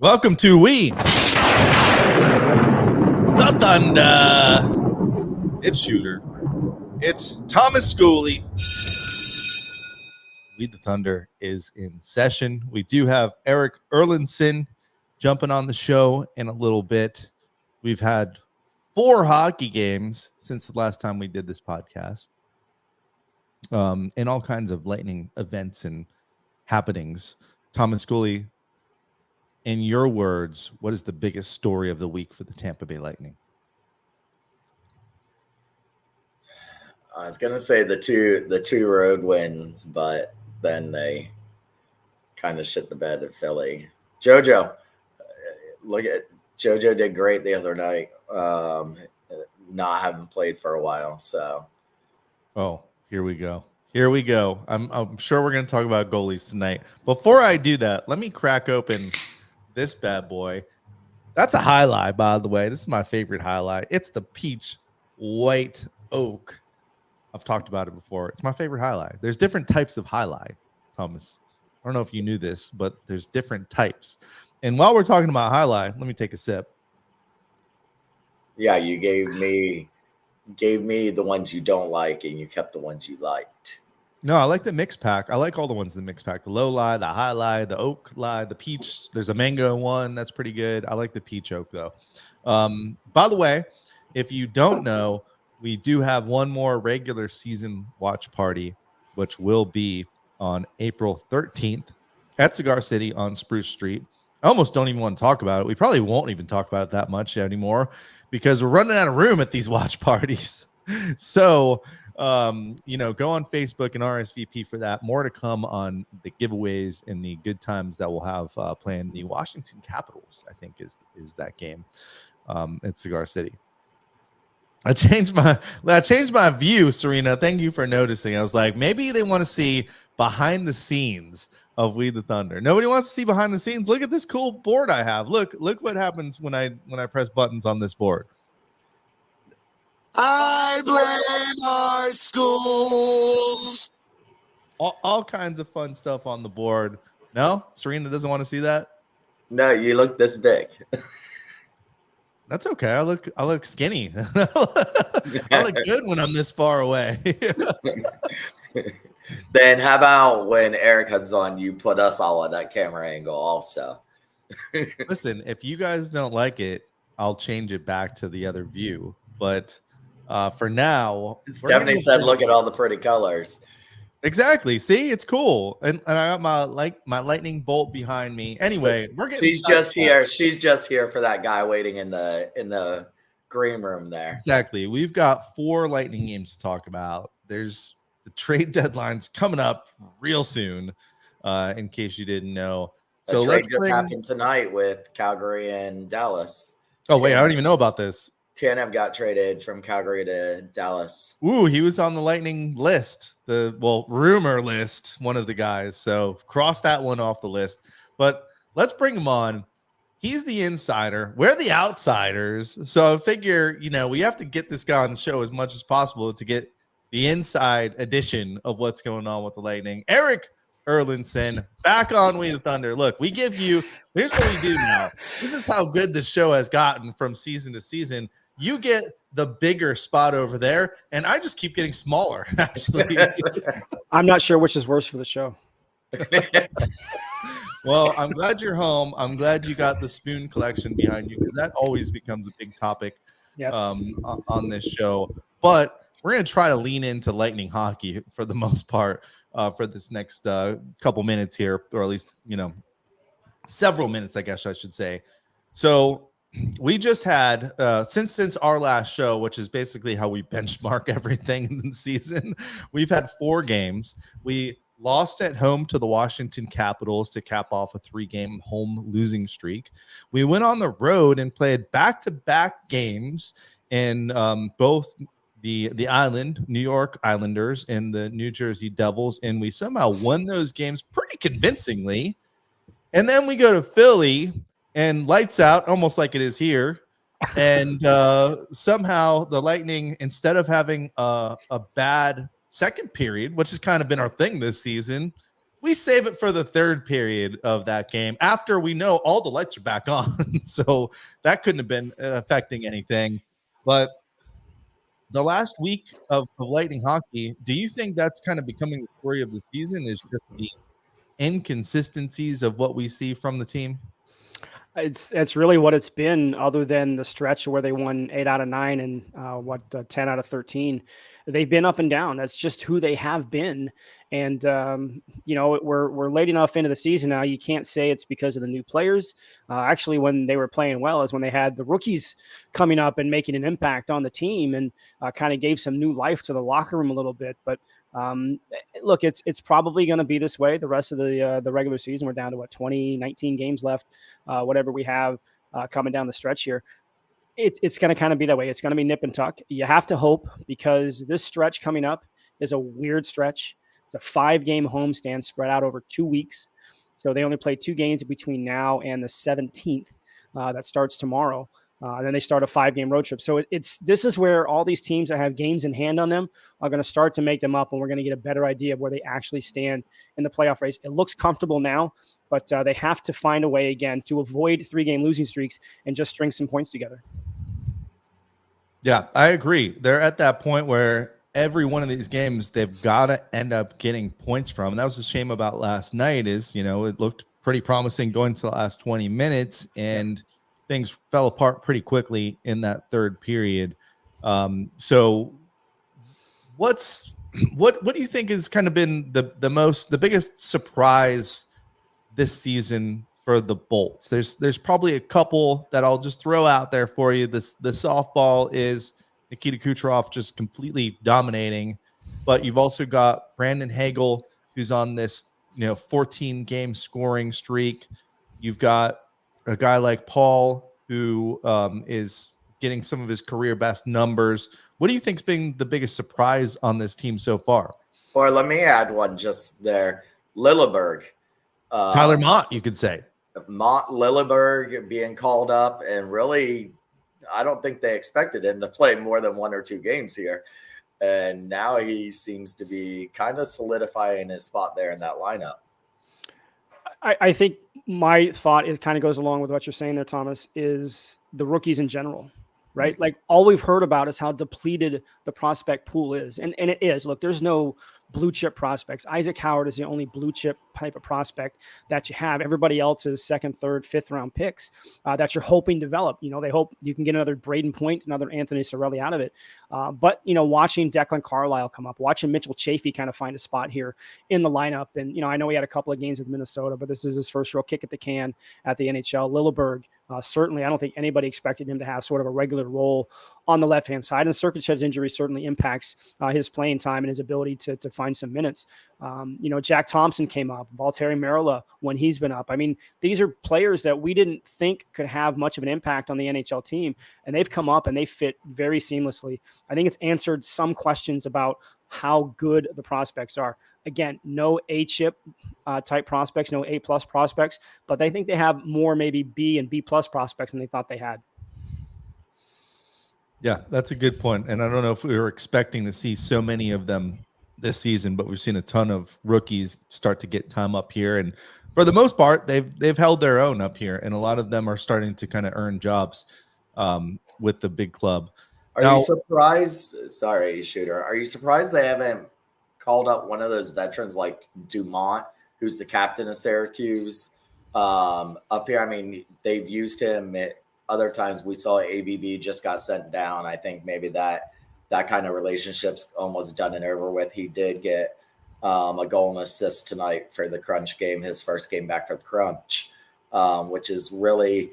Welcome to We the Thunder. It's Shooter. It's Thomas Schooley. We the Thunder is in session. We do have Erik Erlendsson jumping on the show in a little bit. We've had 4 hockey games since the last time we did this podcast. And all kinds of Lightning events and happenings. Thomas Schooley, in your words, what is the biggest story of the week for the Tampa Bay Lightning? I was gonna say the two road wins, but then they kind of shit the bed at Philly. JoJo did great the other night. Not having played for a while, so. Oh, here we go. I'm sure we're going to talk about goalies tonight. Before I do that, let me crack open this bad boy. That's a highlight, by the way. This is my favorite highlight. It's the peach white oak. I've talked about it before. It's my favorite highlight. There's different types of highlight, Thomas. I don't know if you knew this, but there's different types. And while we're talking about highlight, let me take a sip. Yeah, you gave me the ones you don't like, and you kept the ones you liked. No, I like the mix pack. I like all the ones in the mix pack. The low lie, the high lie, the oak lie, the peach. There's a mango one. That's pretty good. I like the peach oak, though. By the way, if you don't know, we do have one more regular season watch party, which will be on April 13th at Cigar City on Spruce Street. I almost don't even want to talk about it. We probably won't even talk about it that much anymore because we're running out of room at these watch parties. So, go on Facebook and RSVP for that. More to come on the giveaways and the good times that we'll have playing the Washington Capitals, I think is that game at Cigar City. I changed my view, Serena. Thank you for noticing. I was like, maybe they want to see behind the scenes of We the Thunder. Nobody wants to see behind the scenes. Look at this cool board I have. Look what happens when I press buttons on this board. I blame our schools. All kinds of fun stuff on the board. No, Serena doesn't want to see that. No, you look this big. That's okay. I look skinny. I look good when I'm this far away. Then how about when Erik comes on, you put us all on that camera angle also. Listen, if you guys don't like it, I'll change it back to the other view. But for now, Stephanie said, "Look at all the pretty colors." Exactly. See, it's cool, and I got my lightning bolt behind me. Anyway, we're getting. She's just here. She's just here for that guy waiting in the green room there. Exactly. We've got 4 lightning games to talk about. There's the trade deadline's coming up real soon. In case you didn't know, so let's happened tonight with Calgary and Dallas. Oh wait, I don't even know about this. Tanev got traded from Calgary to Dallas. Ooh, he was on the Lightning list, rumor list, one of the guys. So cross that one off the list. But let's bring him on. He's the insider. We're the outsiders. So I figure, we have to get this guy on the show as much as possible to get the inside edition of what's going on with the Lightning. Erik Erlendsson, back on We the Thunder. Look, we give you, here's what we do now. This is how good this show has gotten from season to season. You get the bigger spot over there, and I just keep getting smaller, actually. I'm not sure which is worse for the show. Well, I'm glad you're home. I'm glad you got the spoon collection behind you because that always becomes a big topic on this show. But we're going to try to lean into Lightning hockey for the most part for this next couple minutes here, or at least, several minutes, I guess I should say. So we just had, since our last show, which is basically how we benchmark everything in the season, we've had 4 games. We lost at home to the Washington Capitals to cap off a 3-game home losing streak. We went on the road and played back-to-back games in both the island, New York Islanders, and the New Jersey Devils, and we somehow won those games pretty convincingly. And then we go to Philly and lights out, almost like it is here. And somehow the Lightning, instead of having a bad second period, which has kind of been our thing this season, we save it for the third period of that game after we know all the lights are back on. So that couldn't have been affecting anything. But the last week of Lightning hockey, do you think that's kind of becoming the story of the season, is just the inconsistencies of what we see from the team? It's really what it's been, other than the stretch where they won 8 out of 9 and 10 out of 13. They've been up and down. That's just who they have been. And we're late enough into the season now. You can't say it's because of the new players. Actually, when they were playing well is when they had the rookies coming up and making an impact on the team, and kind of gave some new life to the locker room a little bit. But look, it's probably going to be this way the rest of the regular season. We're down to 19 games left, whatever we have coming down the stretch here. It's going to kind of be that way. It's going to be nip and tuck. You have to hope, because this stretch coming up is a weird stretch. It's a 5-game homestand spread out over 2 weeks. So they only play 2 games between now and the 17th. That starts tomorrow. And then they start a 5-game road trip. So this is where all these teams that have games in hand on them are going to start to make them up, and we're going to get a better idea of where they actually stand in the playoff race. It looks comfortable now, but they have to find a way again to avoid 3-game losing streaks and just string some points together. Yeah, I agree. They're at that point where every one of these games they've got to end up getting points from. And that was the shame about last night, is, it looked pretty promising going to the last 20 minutes, and things fell apart pretty quickly in that third period. So what do you think has kind of been the biggest surprise this season for the Bolts? There's probably a couple that I'll just throw out there for you. The softball is Nikita Kucherov just completely dominating, but you've also got Brandon Hagel, who's on this 14-game scoring streak. You've got a guy like Paul, who is getting some of his career best numbers. What do you think's been the biggest surprise on this team so far? Or let me add one just there. Lilleberg. Tyler Mott, you could say. Mott Lilleberg being called up, and really, I don't think they expected him to play more than 1 or 2 games here. And now he seems to be kind of solidifying his spot there in that lineup. I think my thought kind of goes along with what you're saying there, Thomas, is the rookies in general, right? Mm-hmm. Like, all we've heard about is how depleted the prospect pool is. And it is. Look, there's no blue chip prospects. Isaac Howard is the only blue chip type of prospect that you have. Everybody else is 2nd, 3rd, 5th round picks that you're hoping develop. They hope you can get another Braden Point, another Anthony Cirelli out of it. But watching Declan Carlisle come up, watching Mitchell Chafee kind of find a spot here in the lineup. And, I know he had a couple of games with Minnesota, but this is his first real kick at the can at the NHL. Lilleberg, certainly, I don't think anybody expected him to have sort of a regular role on the left-hand side. And Sergachev's injury certainly impacts his playing time and his ability to find some minutes. Jack Thompson came up, Valtteri Merula when he's been up. I mean, these are players that we didn't think could have much of an impact on the NHL team, and they've come up and they fit very seamlessly. I think it's answered some questions about how good the prospects are. Again, no A-chip type prospects, no A-plus prospects, but I think they have more maybe B and B-plus prospects than they thought they had. Yeah, that's a good point. And I don't know if we were expecting to see so many of them this season, but we've seen a ton of rookies start to get time up here. And for the most part, they've held their own up here. And a lot of them are starting to kind of earn jobs with the big club. Are you surprised? Sorry, Shooter. Are you surprised they haven't called up one of those veterans like Dumont, who's the captain of Syracuse, up here? I mean, they've used him at other times. We saw ABB just got sent down. I think maybe that kind of relationship's almost done and over with. He did get a goal and assist tonight for the Crunch game, his first game back for the Crunch, which is really,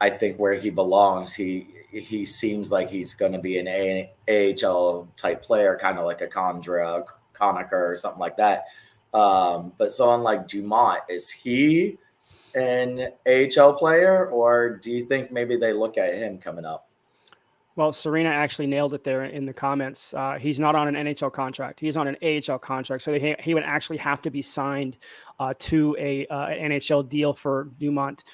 I think, where he belongs. He seems like he's going to be an AHL type player, kind of like a Condra, Conacher, or something like that. But someone like Dumont, is he an AHL player, or do you think maybe they look at him coming up? Well, Serena actually nailed it there in the comments. He's not on an NHL contract. He's on an AHL contract. So he would actually have to be signed to an NHL deal for Dumont.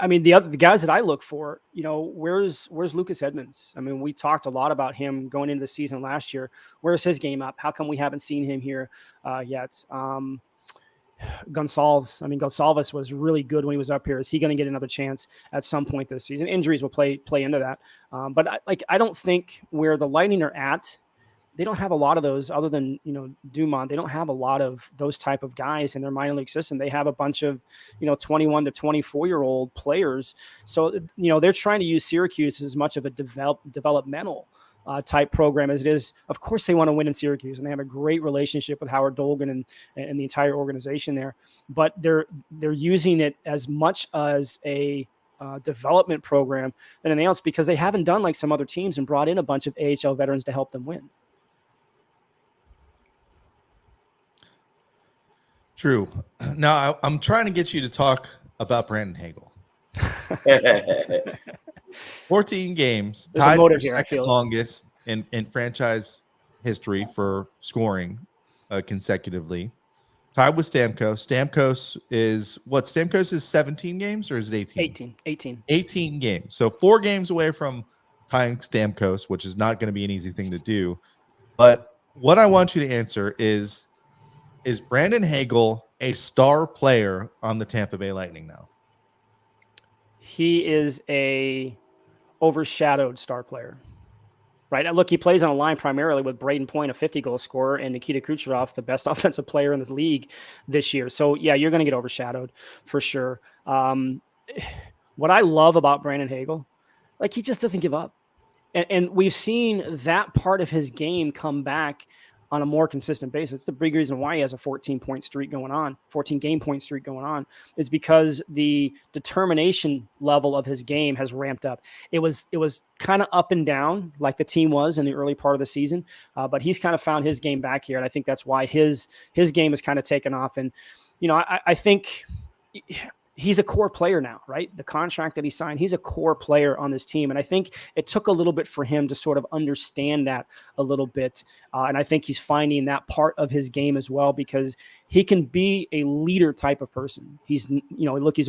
I mean, the guys that I look for, where's Lucas Edmonds? I mean, we talked a lot about him going into the season last year. Where's his game up? How come we haven't seen him here yet? Gonsalves was really good when he was up here. Is he going to get another chance at some point this season? Injuries will play into that. But I don't think where the Lightning are at, they don't have a lot of those other than, Dumont. They don't have a lot of those type of guys in their minor league system. They have a bunch of, 21 to 24-year-old players. So, they're trying to use Syracuse as much of a developmental type program as it is. Of course, they want to win in Syracuse, and they have a great relationship with Howard Dolgan and the entire organization there. But they're using it as much as a development program than anything else, because they haven't done like some other teams and brought in a bunch of AHL veterans to help them win. True. Now I'm trying to get you to talk about Brandon Hagel. 14 games, There's tied a motive for here, I second feel. longest in franchise history for scoring consecutively. Tied with Stamkos. Stamkos is 17 games, or is it 18? 18 games. So 4 games away from tying Stamkos, which is not going to be an easy thing to do. But what I want you to answer is Brandon Hagel a star player on the Tampa Bay Lightning now? He is a overshadowed star player, right? And look, he plays on a line primarily with Braden Point, a 50-goal scorer, and Nikita Kucherov, the best offensive player in this league this year. So, yeah, you're going to get overshadowed for sure. What I love about Brandon Hagel, he just doesn't give up. And we've seen that part of his game come back on a more consistent basis. It's the big reason why he has a 14 game point streak going on, is because the determination level of his game has ramped up. It was kind of up and down like the team was in the early part of the season, but he's kind of found his game back here. And I think that's why his game has kind of taken off. And, I think he's a core player now, right? The contract that he signed, he's a core player on this team. And I think it took a little bit for him to sort of understand that a little bit. And I think he's finding that part of his game as well, because he can be a leader type of person. He's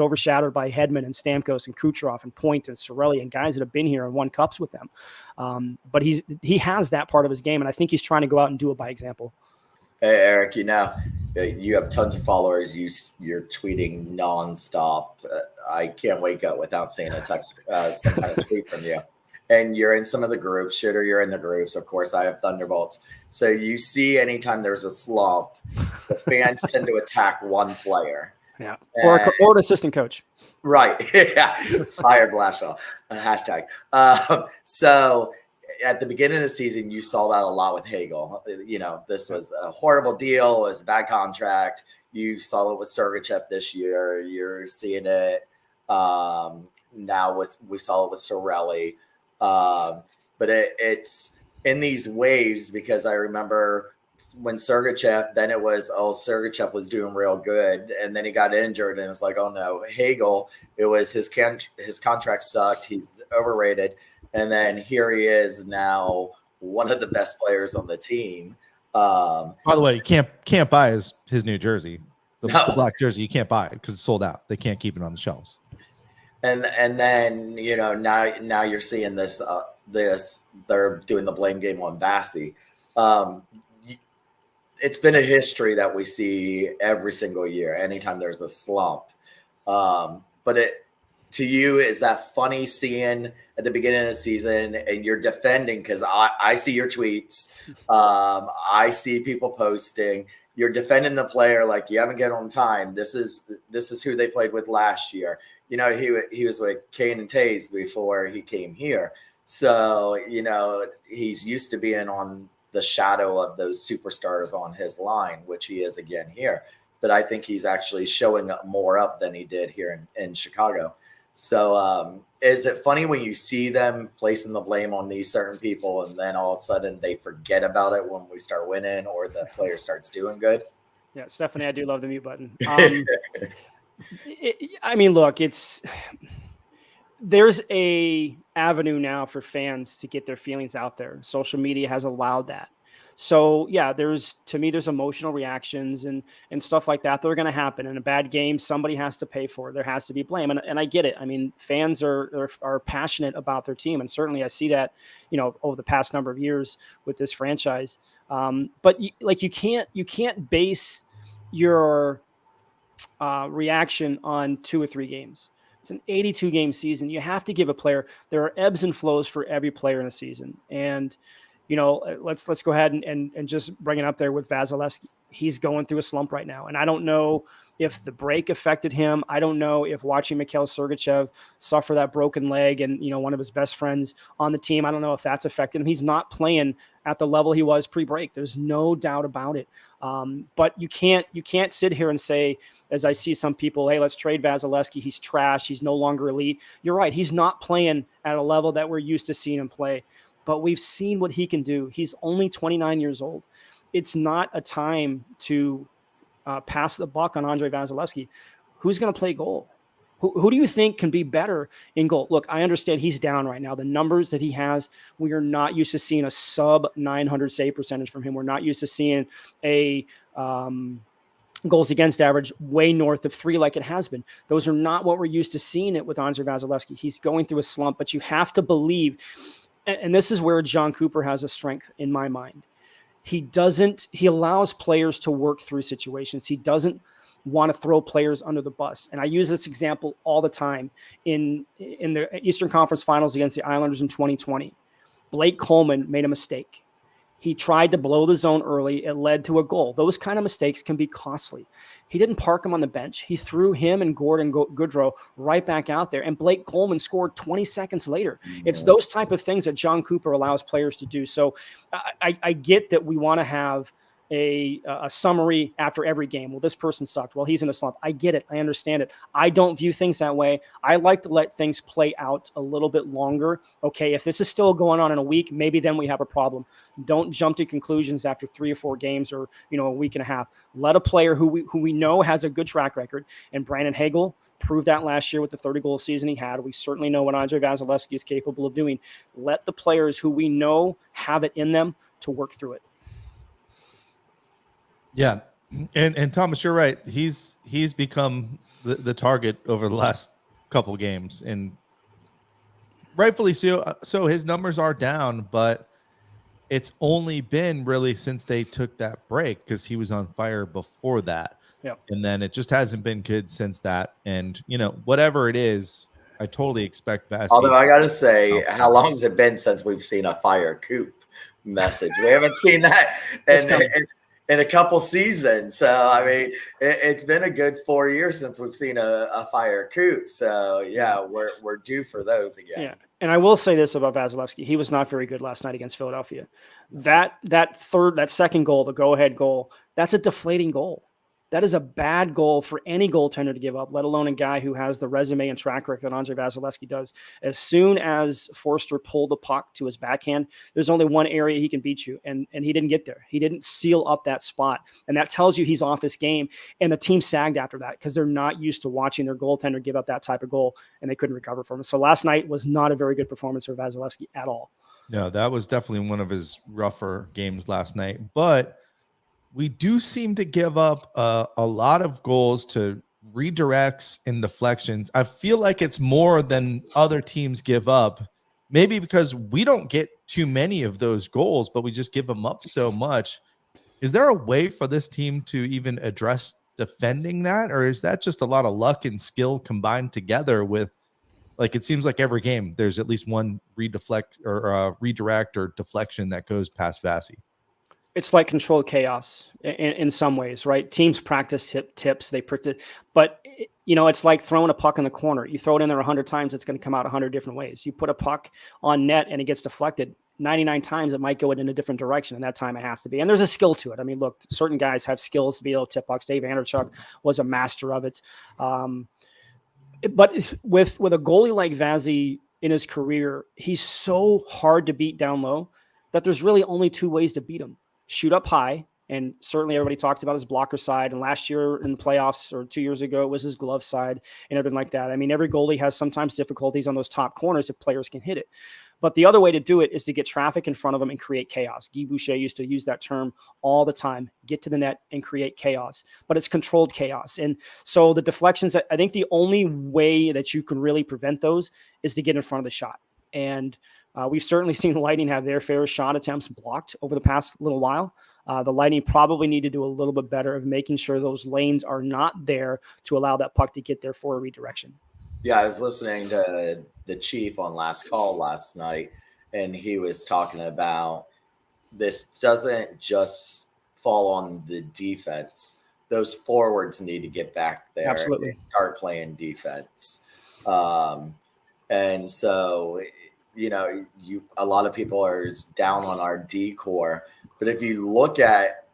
overshadowed by Hedman and Stamkos and Kucherov and Point and Cirelli and guys that have been here and won cups with them. But he has that part of his game. And I think he's trying to go out and do it by example. Hey, Eric, you have tons of followers. You're tweeting nonstop. I can't wake up without seeing a text, some kind of tweet from you. And you're in some of the groups. Shooter, you're in the groups. Of course, I have Thunderbolts. So you see anytime there's a slump, the fans tend to attack one player. Yeah, or an assistant coach. Right. Yeah. Fire Blashaw. Hashtag. So at the beginning of the season, you saw that a lot with Hagel. This was a horrible deal. It was a bad contract. You saw it with Sergachev this year. You're seeing it now we saw it with Cirelli. But it's in these waves, because I remember when Sergachev, then it was, Sergachev was doing real good, and then he got injured, and it was like, oh no, Hagel, it was his contract sucked. He's overrated. And then here he is now, one of the best players on the team. By the way, you can't buy his new jersey, the black jersey. You can't buy it because it's sold out. They can't keep it on the shelves. And then now you're seeing this they're doing the blame game on Bassey. It's been a history that we see every single year, anytime there's a slump. But to you, is that funny seeing at the beginning of the season and you're defending? Because I see your tweets. I see people posting. You're defending the player like you haven't get on time. This is who they played with last year. He was with Kane and Tays before he came here. So, he's used to being on the shadow of those superstars on his line, which he is again here. But I think he's actually showing up more up than he did here in Chicago. So is it funny when you see them placing the blame on these certain people and then all of a sudden they forget about it when we start winning or the player starts doing good? Yeah, Stephanie, I do love the mute button. Look, there's a avenue now for fans to get their feelings out there. Social media has allowed that. So yeah, there's emotional reactions and stuff like that are going to happen in a bad game. Somebody has to pay for it. There has to be blame. And I get it. I mean, fans are passionate about their team. And certainly I see that, over the past number of years with this franchise. But you can't base your reaction on 2 or 3 games. It's an 82 game season. You have to give a player, there are ebbs and flows for every player in a season. And, let's go ahead and just bring it up there with Vasilevsky. He's going through a slump right now. And I don't know if the break affected him. I don't know if watching Mikhail Sergachev suffer that broken leg and, one of his best friends on the team, I don't know if that's affected him. He's not playing at the level he was pre-break. There's no doubt about it. But you can't sit here and say, as I see some people, hey, let's trade Vasilevsky. He's trash. He's no longer elite. You're right. He's not playing at a level that we're used to seeing him play. But we've seen what he can do. He's only 29 years old. It's not a time to pass the buck on Andrei Vasilevsky. Who's going to play goal? Who do you think can be better in goal? Look, I understand he's down right now. The numbers that he has, we are not used to seeing a sub 900 save percentage from him. We're not used to seeing a goals against average way north of 3 like it has been. Those are not what we're used to seeing it with Andrei Vasilevsky. He's going through a slump, but you have to believe, and this is where John Cooper has a strength in my mind. He allows players to work through situations. He doesn't want to throw players under the bus. And I use this example all the time in the Eastern Conference Finals against the Islanders in 2020. Blake Coleman made a mistake. He tried to blow the zone early. It led to a goal. Those kind of mistakes can be costly. He didn't park him on the bench. He threw him and Gordon Goodrow right back out there, and Blake Coleman scored 20 seconds later. It's those type of things that John Cooper allows players to do. So I get that we want to have a summary after every game. Well, this person sucked. Well, he's in a slump. I get it. I understand it. I don't view things that way. I like to let things play out a little bit longer. Okay, if this is still going on in a week, maybe then we have a problem. Don't jump to conclusions after 3 or 4 games or a week and a half. Let a player who we know has a good track record, and Brandon Hagel proved that last year with the 30-goal season he had. We certainly know what Andrei Vasilevsky is capable of doing. Let the players who we know have it in them to work through it. Yeah. And Thomas, you're right. He's become the target over the last couple games, and rightfully so. So his numbers are down, but it's only been really since they took that break, because he was on fire before that. Yep. And then it just hasn't been good since that. And, whatever it is, I totally expect Bassey. Although I got to say, how long has it been since we've seen a fire Coop message? We haven't seen that in a couple seasons. So, I mean, it's been a good 4 years since we've seen a fire Coop. So, yeah, we're due for those again. Yeah. And I will say this about Vasilevsky. He was not very good last night against Philadelphia. That second goal, the go-ahead goal, that's a deflating goal. That is a bad goal for any goaltender to give up, let alone a guy who has the resume and track record that Andrei Vasilevsky does. As soon as Forster pulled the puck to his backhand, there's only one area he can beat you, and he didn't get there. He didn't seal up that spot, and that tells you he's off his game. And the team sagged after that because they're not used to watching their goaltender give up that type of goal, and they couldn't recover from it. So last night was not a very good performance for Vasilevsky at all. No, that was definitely one of his rougher games last night, but we do seem to give up a lot of goals to redirects and deflections. I feel like it's more than other teams give up, maybe because we don't get too many of those goals, but we just give them up so much. Is there a way for this team to even address defending that? Or is that just a lot of luck and skill combined together with, like, it seems like every game there's at least one redirect or deflection that goes past Bassey? It's like controlled chaos in some ways, right? Teams practice tips, they practice, but it's like throwing a puck in the corner. You throw it in there 100 times, it's going to come out 100 different ways. You put a puck on net and it gets deflected 99 times, it might go in a different direction, and that time it has to be. And there's a skill to it. I mean, look, certain guys have skills to be able to tip pucks. Dave Anderchuk was a master of it. But with a goalie like Vazzy in his career, he's so hard to beat down low that there's really only 2 ways to beat him. Shoot up high And certainly everybody talks about his blocker side. And last year in the playoffs or 2 years ago, it was his glove side and everything like that. I mean, every goalie has sometimes difficulties on those top corners if players can hit it. But the other way to do it is to get traffic in front of them and create chaos. Guy Boucher used to use that term all the time, get to the net and create chaos, but it's controlled chaos. And so the deflections, I think the only way that you can really prevent those is to get in front of the shot. And we've certainly seen the Lightning have their fair shot attempts blocked over the past little while. The Lightning probably need to do a little bit better of making sure those lanes are not there to allow that puck to get there for a redirection. Yeah, I was listening to the Chief on Last Call last night, and he was talking about this doesn't just fall on the defense. Those forwards need to get back there and start playing defense. And so, a lot of people are down on our D core, but if you look at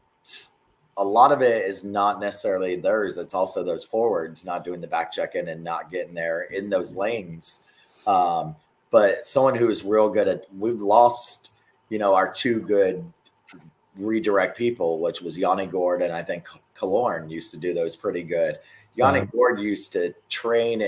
a lot of it is not necessarily theirs. It's also those forwards not doing the back check-in and not getting there in those lanes. But someone who is real good at, we've lost, our two good redirect people, which was Yanni Gord, and I think Killorn used to do those pretty good. Yanni Gord used to train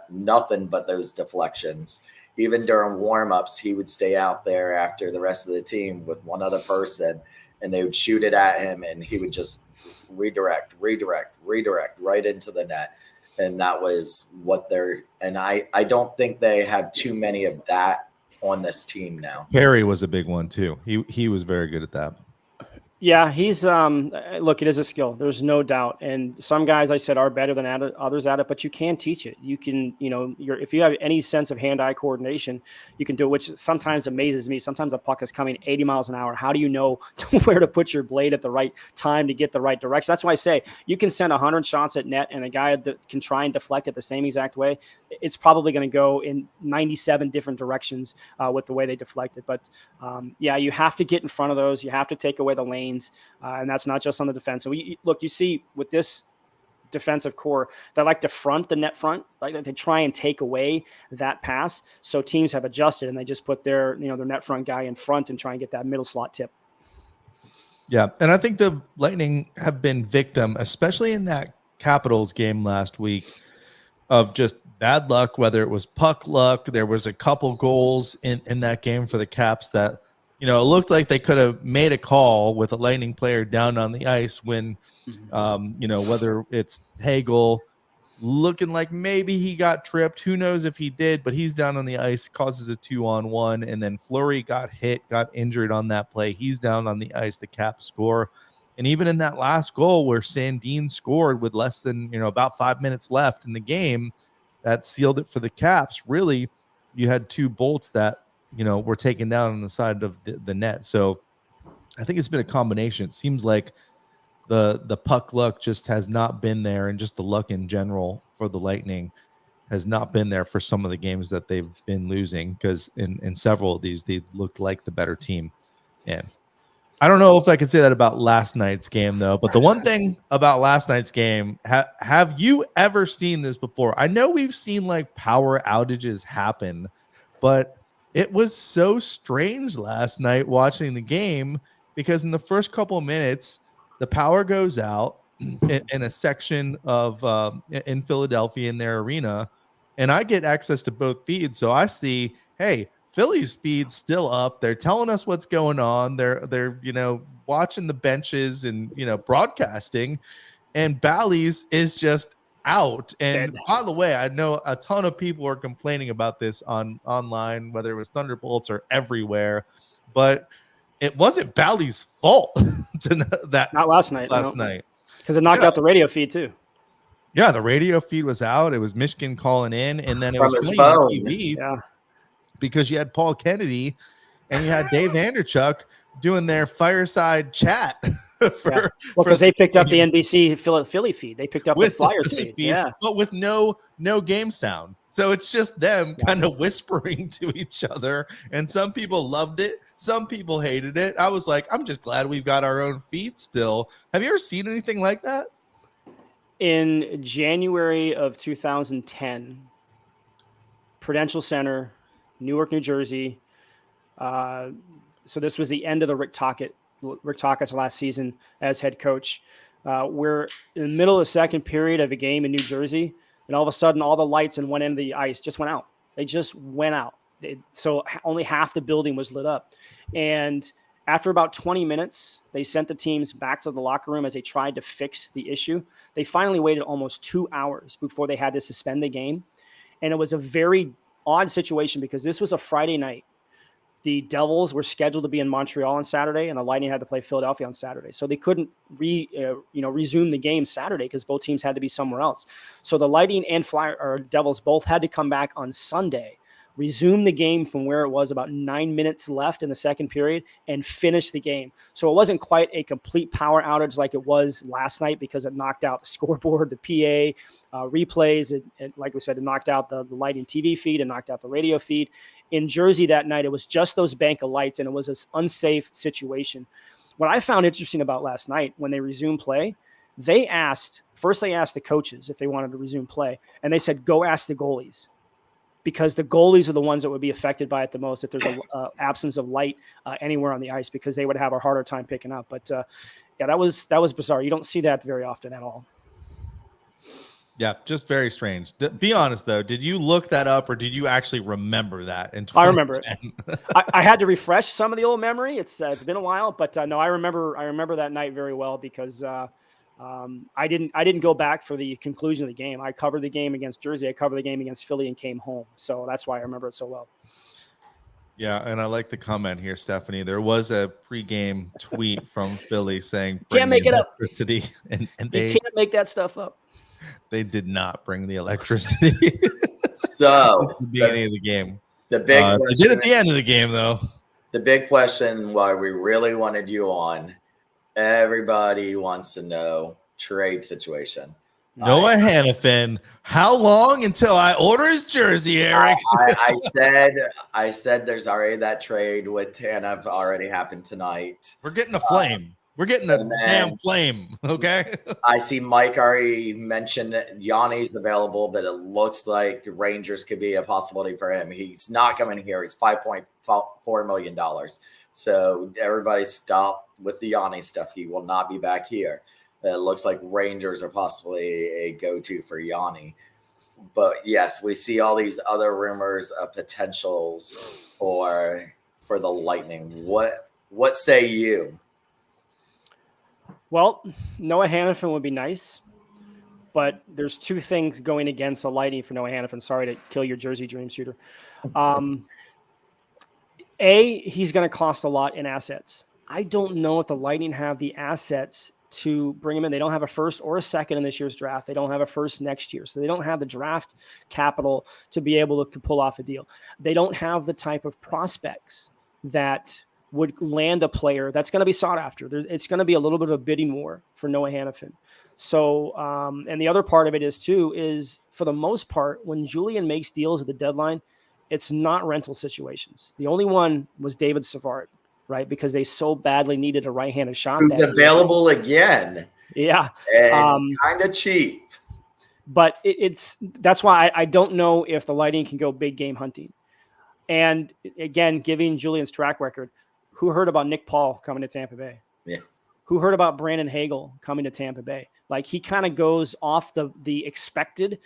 nothing but those deflections. Even during warm-ups, he would stay out there after the rest of the team with one other person, and they would shoot it at him, and he would just redirect right into the net. And that was what and I don't think they have too many of that on this team now. Perry was a big one too. He was very good at that. Yeah, he's look, it is a skill. There's no doubt. And some guys, I said, are better than others at it, but you can teach it. You can, if you have any sense of hand-eye coordination, you can do it, which sometimes amazes me. Sometimes a puck is coming 80 miles an hour. How do you know where to put your blade at the right time to get the right direction? That's why I say you can send 100 shots at net, and a guy that can try and deflect it the same exact way, it's probably going to go in 97 different directions with the way they deflect it. But yeah, you have to get in front of those. You have to take away the lane. And that's not just on the defense. So you see with this defensive core, they like to front the net front, like they try and take away that pass. So teams have adjusted and they just put their net front guy in front and try and get that middle slot tip. Yeah, and I think the Lightning have been victim, especially in that Capitals game last week, of just bad luck. Whether it was puck luck, there was a couple goals in that game for the Caps that. It looked like they could have made a call with a Lightning player down on the ice when, whether it's Hagel looking like maybe he got tripped. Who knows if he did, but he's down on the ice. It causes a 2-on-1. And then Fleury got injured on that play. He's down on the ice. The Caps score. And even in that last goal where Sandin scored with less than, about 5 minutes left in the game, that sealed it for the Caps. Really, you had two bolts that, were taken down on the side of the net. So I think it's been a combination. It seems like the puck luck just has not been there, and just the luck in general for the Lightning has not been there for some of the games that they've been losing, because in several of these, they looked like the better team. And I don't know if I could say that about last night's game, though. But the one thing about last night's game, have you ever seen this before? I know we've seen like power outages happen, but it was so strange last night watching the game, because in the first couple of minutes, the power goes out in a section of in Philadelphia in their arena, and I get access to both feeds. So I see, hey, Philly's feed's still up. They're telling us what's going on. They're watching the benches and broadcasting, and Bally's is just out. And by the way, I know a ton of people are complaining about this online, whether it was Thunderbolts or everywhere, but it wasn't Bally's fault not last night because it knocked out the radio feed too. Yeah, the radio feed was out. It was Michigan calling in, and then it was his playing phone. TV because you had Paul Kennedy and you had Dave Vanderchuk doing their fireside chat. Because they picked up the NBC Philly feed. They picked up the Flyers feed. But with no game sound. So it's just them kind of whispering to each other. And some people loved it. Some people hated it. I was like, I'm just glad we've got our own feed still. Have you ever seen anything like that? In January of 2010, Prudential Center, Newark, New Jersey. So this was the end of the Rick Tocchet Rick Tocchet's last season as head coach. We're in the middle of the second period of a game in New Jersey, and all of a sudden, all the lights in one end of the ice just went out. They just went out. So only half the building was lit up. And after about 20 minutes, they sent the teams back to the locker room as they tried to fix the issue. They finally waited almost 2 hours before they had to suspend the game. And it was a very odd situation because this was a Friday night. The Devils were scheduled to be in Montreal on Saturday, and the Lightning had to play Philadelphia on Saturday. So they couldn't resume the game Saturday because both teams had to be somewhere else. So the Lightning and Devils both had to come back on Sunday, resume the game from where it was about 9 minutes left in the second period, and finish the game. So it wasn't quite a complete power outage like it was last night because it knocked out the scoreboard, the PA, replays. It, like we said, it knocked out the Lightning TV feed and knocked out the radio feed. In Jersey that night, it was just those bank of lights, and it was an unsafe situation. What I found interesting about last night when they resumed play, they asked the coaches if they wanted to resume play, and they said, go ask the goalies, because the goalies are the ones that would be affected by it the most if there's an absence of light anywhere on the ice, because they would have a harder time picking up. But yeah, that was bizarre. You don't see that very often at all. Yeah, just very strange. Be honest, though. Did you look that up, or did you actually remember that in 2010? I remember it. I had to refresh some of the old memory. It's been a while, but no, I remember that night very well because I didn't go back for the conclusion of the game. I covered the game against Jersey. I covered the game against Philly and came home. So that's why I remember it so well. Yeah, and I like the comment here, Stephanie. There was a pregame tweet from Philly saying, "Can't make it up." And they can't make that stuff up. They did not bring the electricity. So at the beginning of the game, the big they did at the end of the game, though. The big question why we really wanted you on, everybody wants to know trade situation. Noah Hannafin, how long until I order his jersey, Eric? I said there's already that trade with Tanev already happened tonight. We're getting a flame. We're getting a damn flame, okay? I see Mike already mentioned Yanni's available, but it looks like Rangers could be a possibility for him. He's not coming here. He's $5.4 million. So everybody stop with the Yanni stuff. He will not be back here. It looks like Rangers are possibly a go-to for Yanni. But yes, we see all these other rumors of potentials for the Lightning. What say you? Well, Noah Hannafin would be nice, but there's two things going against the Lightning for Noah Hannafin. Sorry to kill your Jersey dream shooter. He's going to cost a lot in assets. I don't know if the Lightning have the assets to bring him in. They don't have a first or a second in this year's draft. They don't have a first next year. So they don't have the draft capital to be able to pull off a deal. They don't have the type of prospects that would land a player that's going to be sought after. It's going to be a little bit of a bidding war for Noah Hannafin. So, and the other part of it is for the most part, when Julian makes deals at the deadline, it's not rental situations. The only one was David Savard, right? Because they so badly needed a right-handed shot. Who's available again. Yeah. And kind of cheap. But that's why I don't know if the Lightning can go big game hunting. And again, given Julian's track record, who heard about Nick Paul coming to Tampa Bay? Yeah. Who heard about Brandon Hagel coming to Tampa Bay? Like, he kind of goes off the expected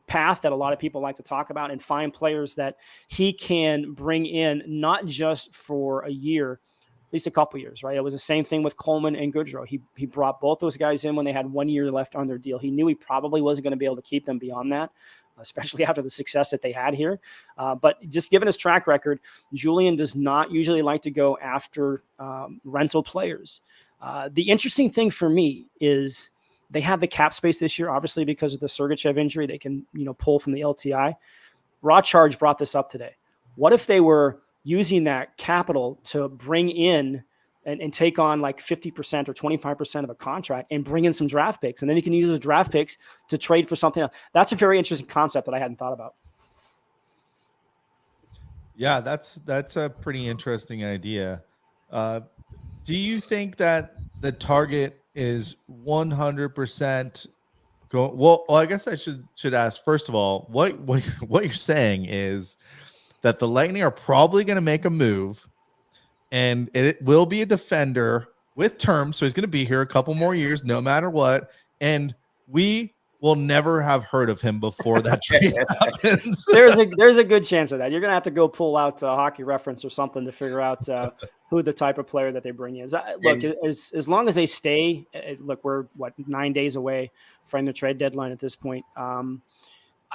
path that a lot of people like to talk about and find players that he can bring in, not just for a year, at least a couple years, right? It was the same thing with Coleman and Goodrow. He brought both those guys in when they had 1 year left on their deal. He knew he probably wasn't going to be able to keep them beyond that, especially after the success that they had here. But just given his track record, Julian does not usually like to go after rental players. The interesting thing for me is they have the cap space this year, obviously because of the Sergachev injury. They can, pull from the LTI. Raw Charge brought this up today. What if they were using that capital to bring in and take on like 50% or 25% of a contract and bring in some draft picks? And then you can use those draft picks to trade for something else. That's a very interesting concept that I hadn't thought about. Yeah, that's a pretty interesting idea. Do you think that the target is 100% go? Well, I guess I should ask first of all, what you're saying is that the Lightning are probably going to make a move, and it will be a defender with terms, so he's going to be here a couple more years, no matter what. And we will never have heard of him before that trade happens. There's a good chance of that. You're going to have to go pull out Hockey Reference or something to figure out who the type of player that they bring in is. Look, as long as they stay, look, we're 9 days away from the trade deadline at this point.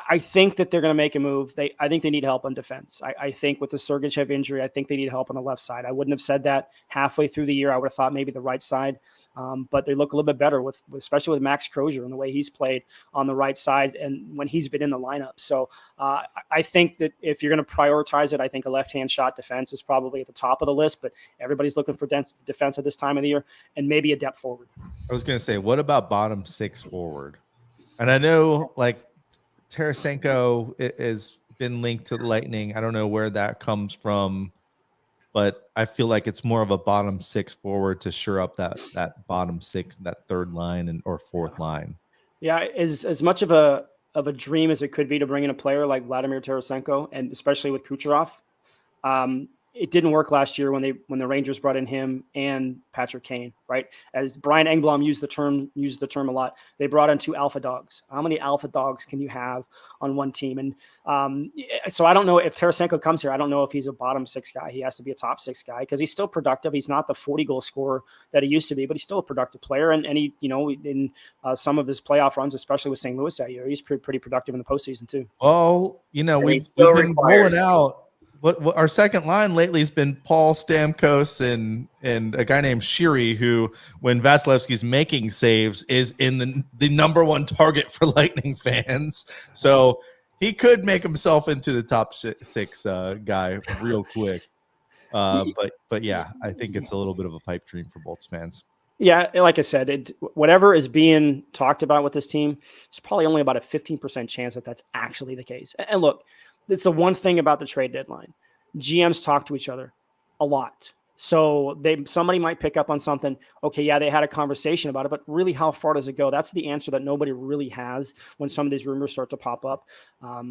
I think that they're going to make a move. I think they need help on defense. I think with the Sergachev injury, I think they need help on the left side. I wouldn't have said that halfway through the year. I would have thought maybe the right side, but they look a little bit better especially with Max Crozier and the way he's played on the right side and when he's been in the lineup. So I think that if you're going to prioritize it, I think a left-hand shot defense is probably at the top of the list, but everybody's looking for defense at this time of the year and maybe a depth forward. I was going to say, what about bottom 6 forward? And I know Tarasenko has been linked to the Lightning. I don't know where that comes from, but I feel like it's more of a bottom 6 forward to shore up that bottom 6, that third line or fourth line. Yeah, as much of a dream as it could be to bring in a player like Vladimir Tarasenko, and especially with Kucherov. It didn't work last year when the Rangers brought in him and Patrick Kane, right? As Brian Engblom used the term a lot, they brought in 2 alpha dogs. How many alpha dogs can you have on one team? And so I don't know if Tarasenko comes here. I don't know if he's a bottom 6 guy. He has to be a top 6 guy because he's still productive. He's not the 40-goal scorer that he used to be, but he's still a productive player. And he, in some of his playoff runs, especially with St. Louis that year, he's pretty productive in the postseason too. Well, we've been rolling out. What our second line lately has been Paul Stamkos and a guy named Shiri, who, when Vasilevsky's making saves, is in the number 1 target for Lightning fans. So he could make himself into the top 6 guy real quick. But yeah, I think it's a little bit of a pipe dream for Bolts fans. Yeah, like I said, whatever is being talked about with this team, it's probably only about a 15% chance that that's actually the case. And look, it's the one thing about the trade deadline. GMs talk to each other a lot. So somebody might pick up on something. Okay, yeah, they had a conversation about it, but really how far does it go? That's the answer that nobody really has when some of these rumors start to pop up.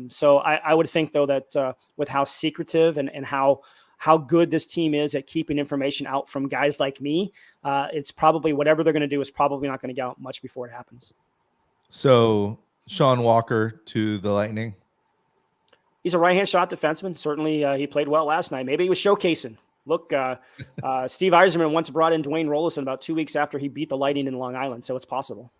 So I would think, though, that with how secretive and how good this team is at keeping information out from guys like me, it's probably whatever they're going to do is probably not going to get out much before it happens. So Sean Walker to the Lightning. He's a right-hand shot defenseman. Certainly, he played well last night. Maybe he was showcasing. Look, Steve Yzerman once brought in Dwayne Rollison about 2 weeks after he beat the Lightning in Long Island, so it's possible.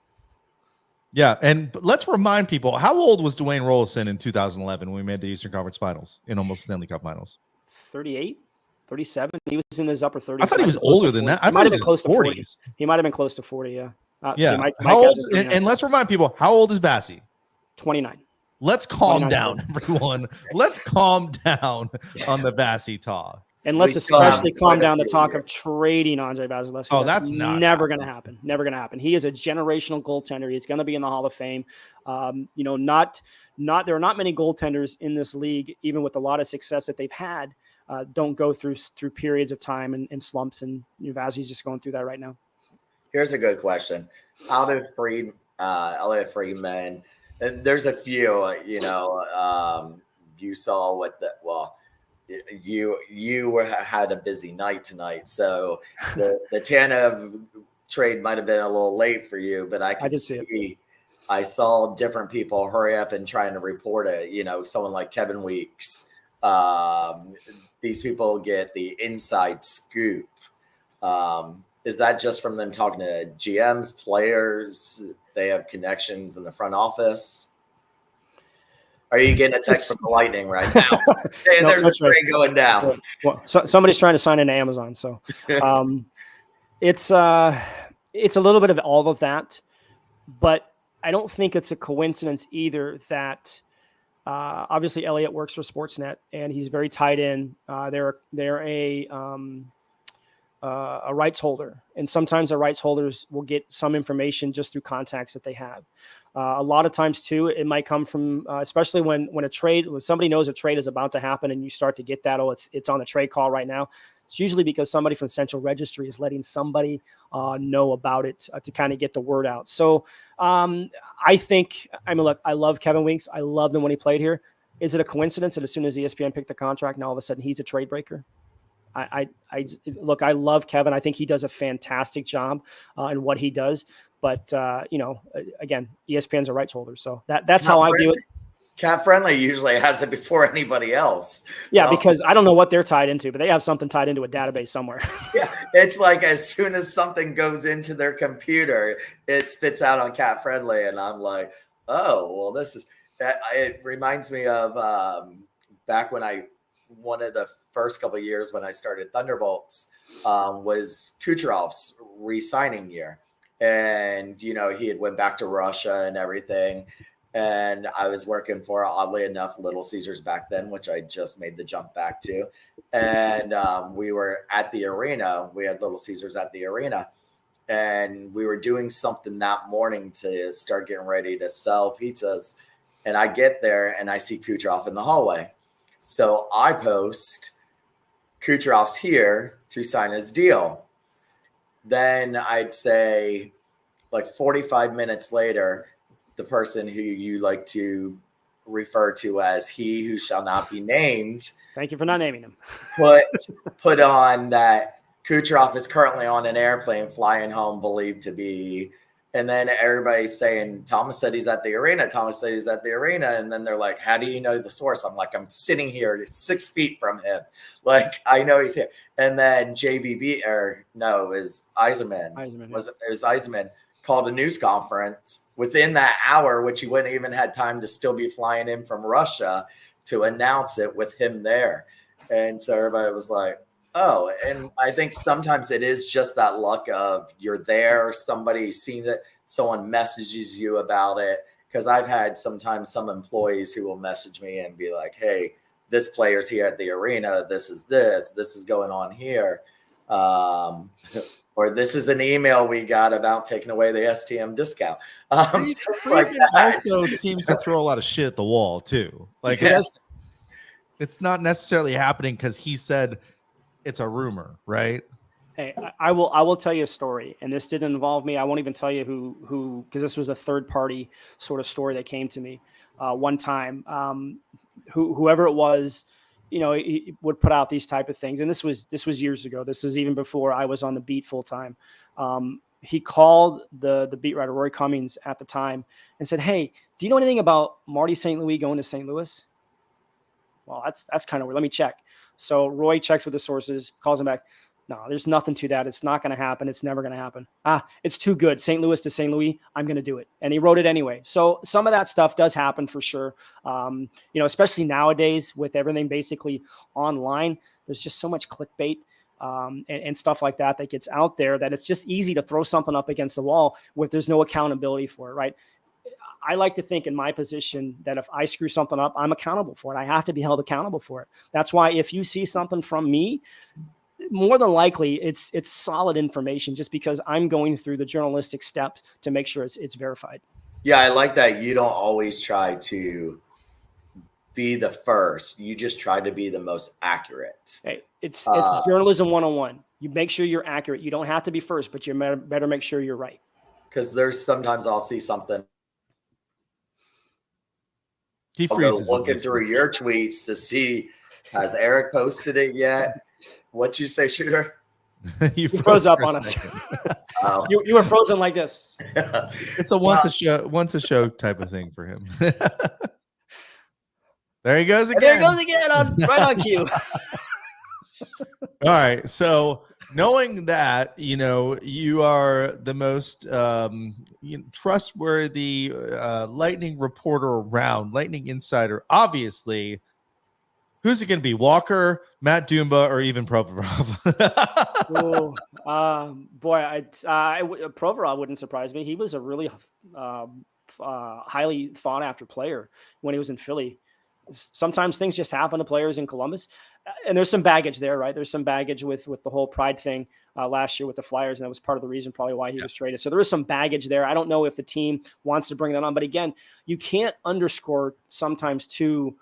Yeah, and let's remind people, how old was Dwayne Rollison in 2011 when we made the Eastern Conference Finals in almost Stanley Cup Finals? 38, 37. He was in his upper 30s. I thought he was older than that. I thought he was close to 40. He might have been close to 40, yeah. Yeah. How old? And let's remind people, how old is Vasi? 29. Let's calm down, everyone. Let's calm down on the Vasi talk. And let's especially calm down the talk of trading Andre Vasilevsky. Oh, that's never going to happen. Never going to happen. He is a generational goaltender. He's going to be in the Hall of Fame. There are not many goaltenders in this league, even with a lot of success that they've had, don't go through periods of time and slumps. And Vasi's just going through that right now. Here's a good question. How did Elliot Friedman? And there's a few, you saw you had a busy night tonight. So the Tanev trade might have been a little late for you, but I did see it. I saw different people hurry up and trying to report it. Someone like Kevin Weeks. These people get the inside scoop. Is that just from them talking to GMs, players? They have connections in the front office. Are you getting a text from the Lightning right now? Hey, there's a trade going down. Well, somebody's trying to sign into Amazon. So it's a little bit of all of that, but I don't think it's a coincidence either that obviously Elliot works for Sportsnet and he's very tied in. They're a rights holder, and sometimes the rights holders will get some information just through contacts that they have. A lot of times too, it might come from, especially when somebody knows a trade is about to happen and you start to get that, it's on the trade call right now. It's usually because somebody from Central Registry is letting somebody know about it to kind of get the word out. So look, I love Kevin Weeks. I loved him when he played here. Is it a coincidence that as soon as ESPN picked the contract, now all of a sudden he's a trade breaker? Look, I love Kevin. I think he does a fantastic job in what he does. But again, ESPN's a rights holder, so that's how I do it. Cat Friendly usually has it before anybody else. Yeah, because I don't know what they're tied into, but they have something tied into a database somewhere. Yeah, it's like as soon as something goes into their computer, it spits out on Cat Friendly, and I'm like, oh, well, this is. It reminds me of back when one of the first couple of years when I started Thunderbolts was Kucherov's re-signing year, and he had went back to Russia and everything. And I was working for, oddly enough, Little Caesars back then, which I just made the jump back to. And we were at the arena. We had Little Caesars at the arena. And we were doing something that morning to start getting ready to sell pizzas. And I get there and I see Kucherov in the hallway. So I post, Kucherov's here to sign his deal. Then I'd say like 45 minutes later, the person who you like to refer to as he who shall not be named. Thank you for not naming him. put on that Kucherov is currently on an airplane flying home, believed to be. And then everybody's saying, Thomas said he's at the arena. Thomas said he's at the arena. And then they're like, how do you know the source? I'm like, I'm sitting here 6 feet from him. Like, I know he's here. And then JBB, or no, is Eisenman. It was Eisenman. Called a news conference within that hour, which he wouldn't even had time to still be flying in from Russia to announce it with him there. And so everybody was like, oh, and I think sometimes it is just that luck of you're there, somebody sees it, someone messages you about it. Because I've had sometimes some employees who will message me and be like, hey, this player's here at the arena. This is going on here. Or this is an email we got about taking away the STM discount. Like also seems to throw a lot of shit at the wall too. Like it's not necessarily happening because he said it's a rumor, right? Hey, I will tell you a story, and this didn't involve me. I won't even tell you who because this was a third party sort of story that came to me one time. Whoever it was. He would put out these type of things. And this was years ago. This was even before I was on the beat full time. He called the beat writer, Roy Cummings, at the time and said, hey, do you know anything about Marty St. Louis going to St. Louis? Well, that's kind of weird. Let me check. So Roy checks with the sources, calls him back. No, there's nothing to that. It's not going to happen. It's never going to happen. It's too good. St. Louis to St. Louis. I'm going to do it. And he wrote it anyway. So some of that stuff does happen for sure. Especially nowadays with everything basically online, there's just so much clickbait and stuff like that gets out there that it's just easy to throw something up against the wall with there's no accountability for it, right? I like to think in my position that if I screw something up, I'm accountable for it. I have to be held accountable for it. That's why if you see something from me, more than likely it's solid information just because I'm going through the journalistic steps to make sure it's verified. Yeah, I like that. You don't always try to be the first. You just try to be the most accurate. Hey, it's journalism 101. You make sure you're accurate. You don't have to be first, but you better make sure you're right. Because there's sometimes I'll see something. He freezes. Looking through your tweets to see, has Eric posted it yet? What'd you say, Shooter? you froze up on us. Oh. You were frozen like this. It's a once a show type of thing for him. There he goes again. There he goes again, right on cue. All right. So knowing that, you are the most trustworthy Lightning reporter around, Lightning Insider, obviously, who's it going to be? Walker, Matt Dumba, or even Provorov? Provorov wouldn't surprise me. He was a really highly thought after player when he was in Philly. Sometimes things just happen to players in Columbus, and there's some baggage there, right? There's some baggage with the whole pride thing last year with the Flyers, and that was part of the reason probably why he was traded. So there is some baggage there. I don't know if the team wants to bring that on, but again, you can't underscore sometimes too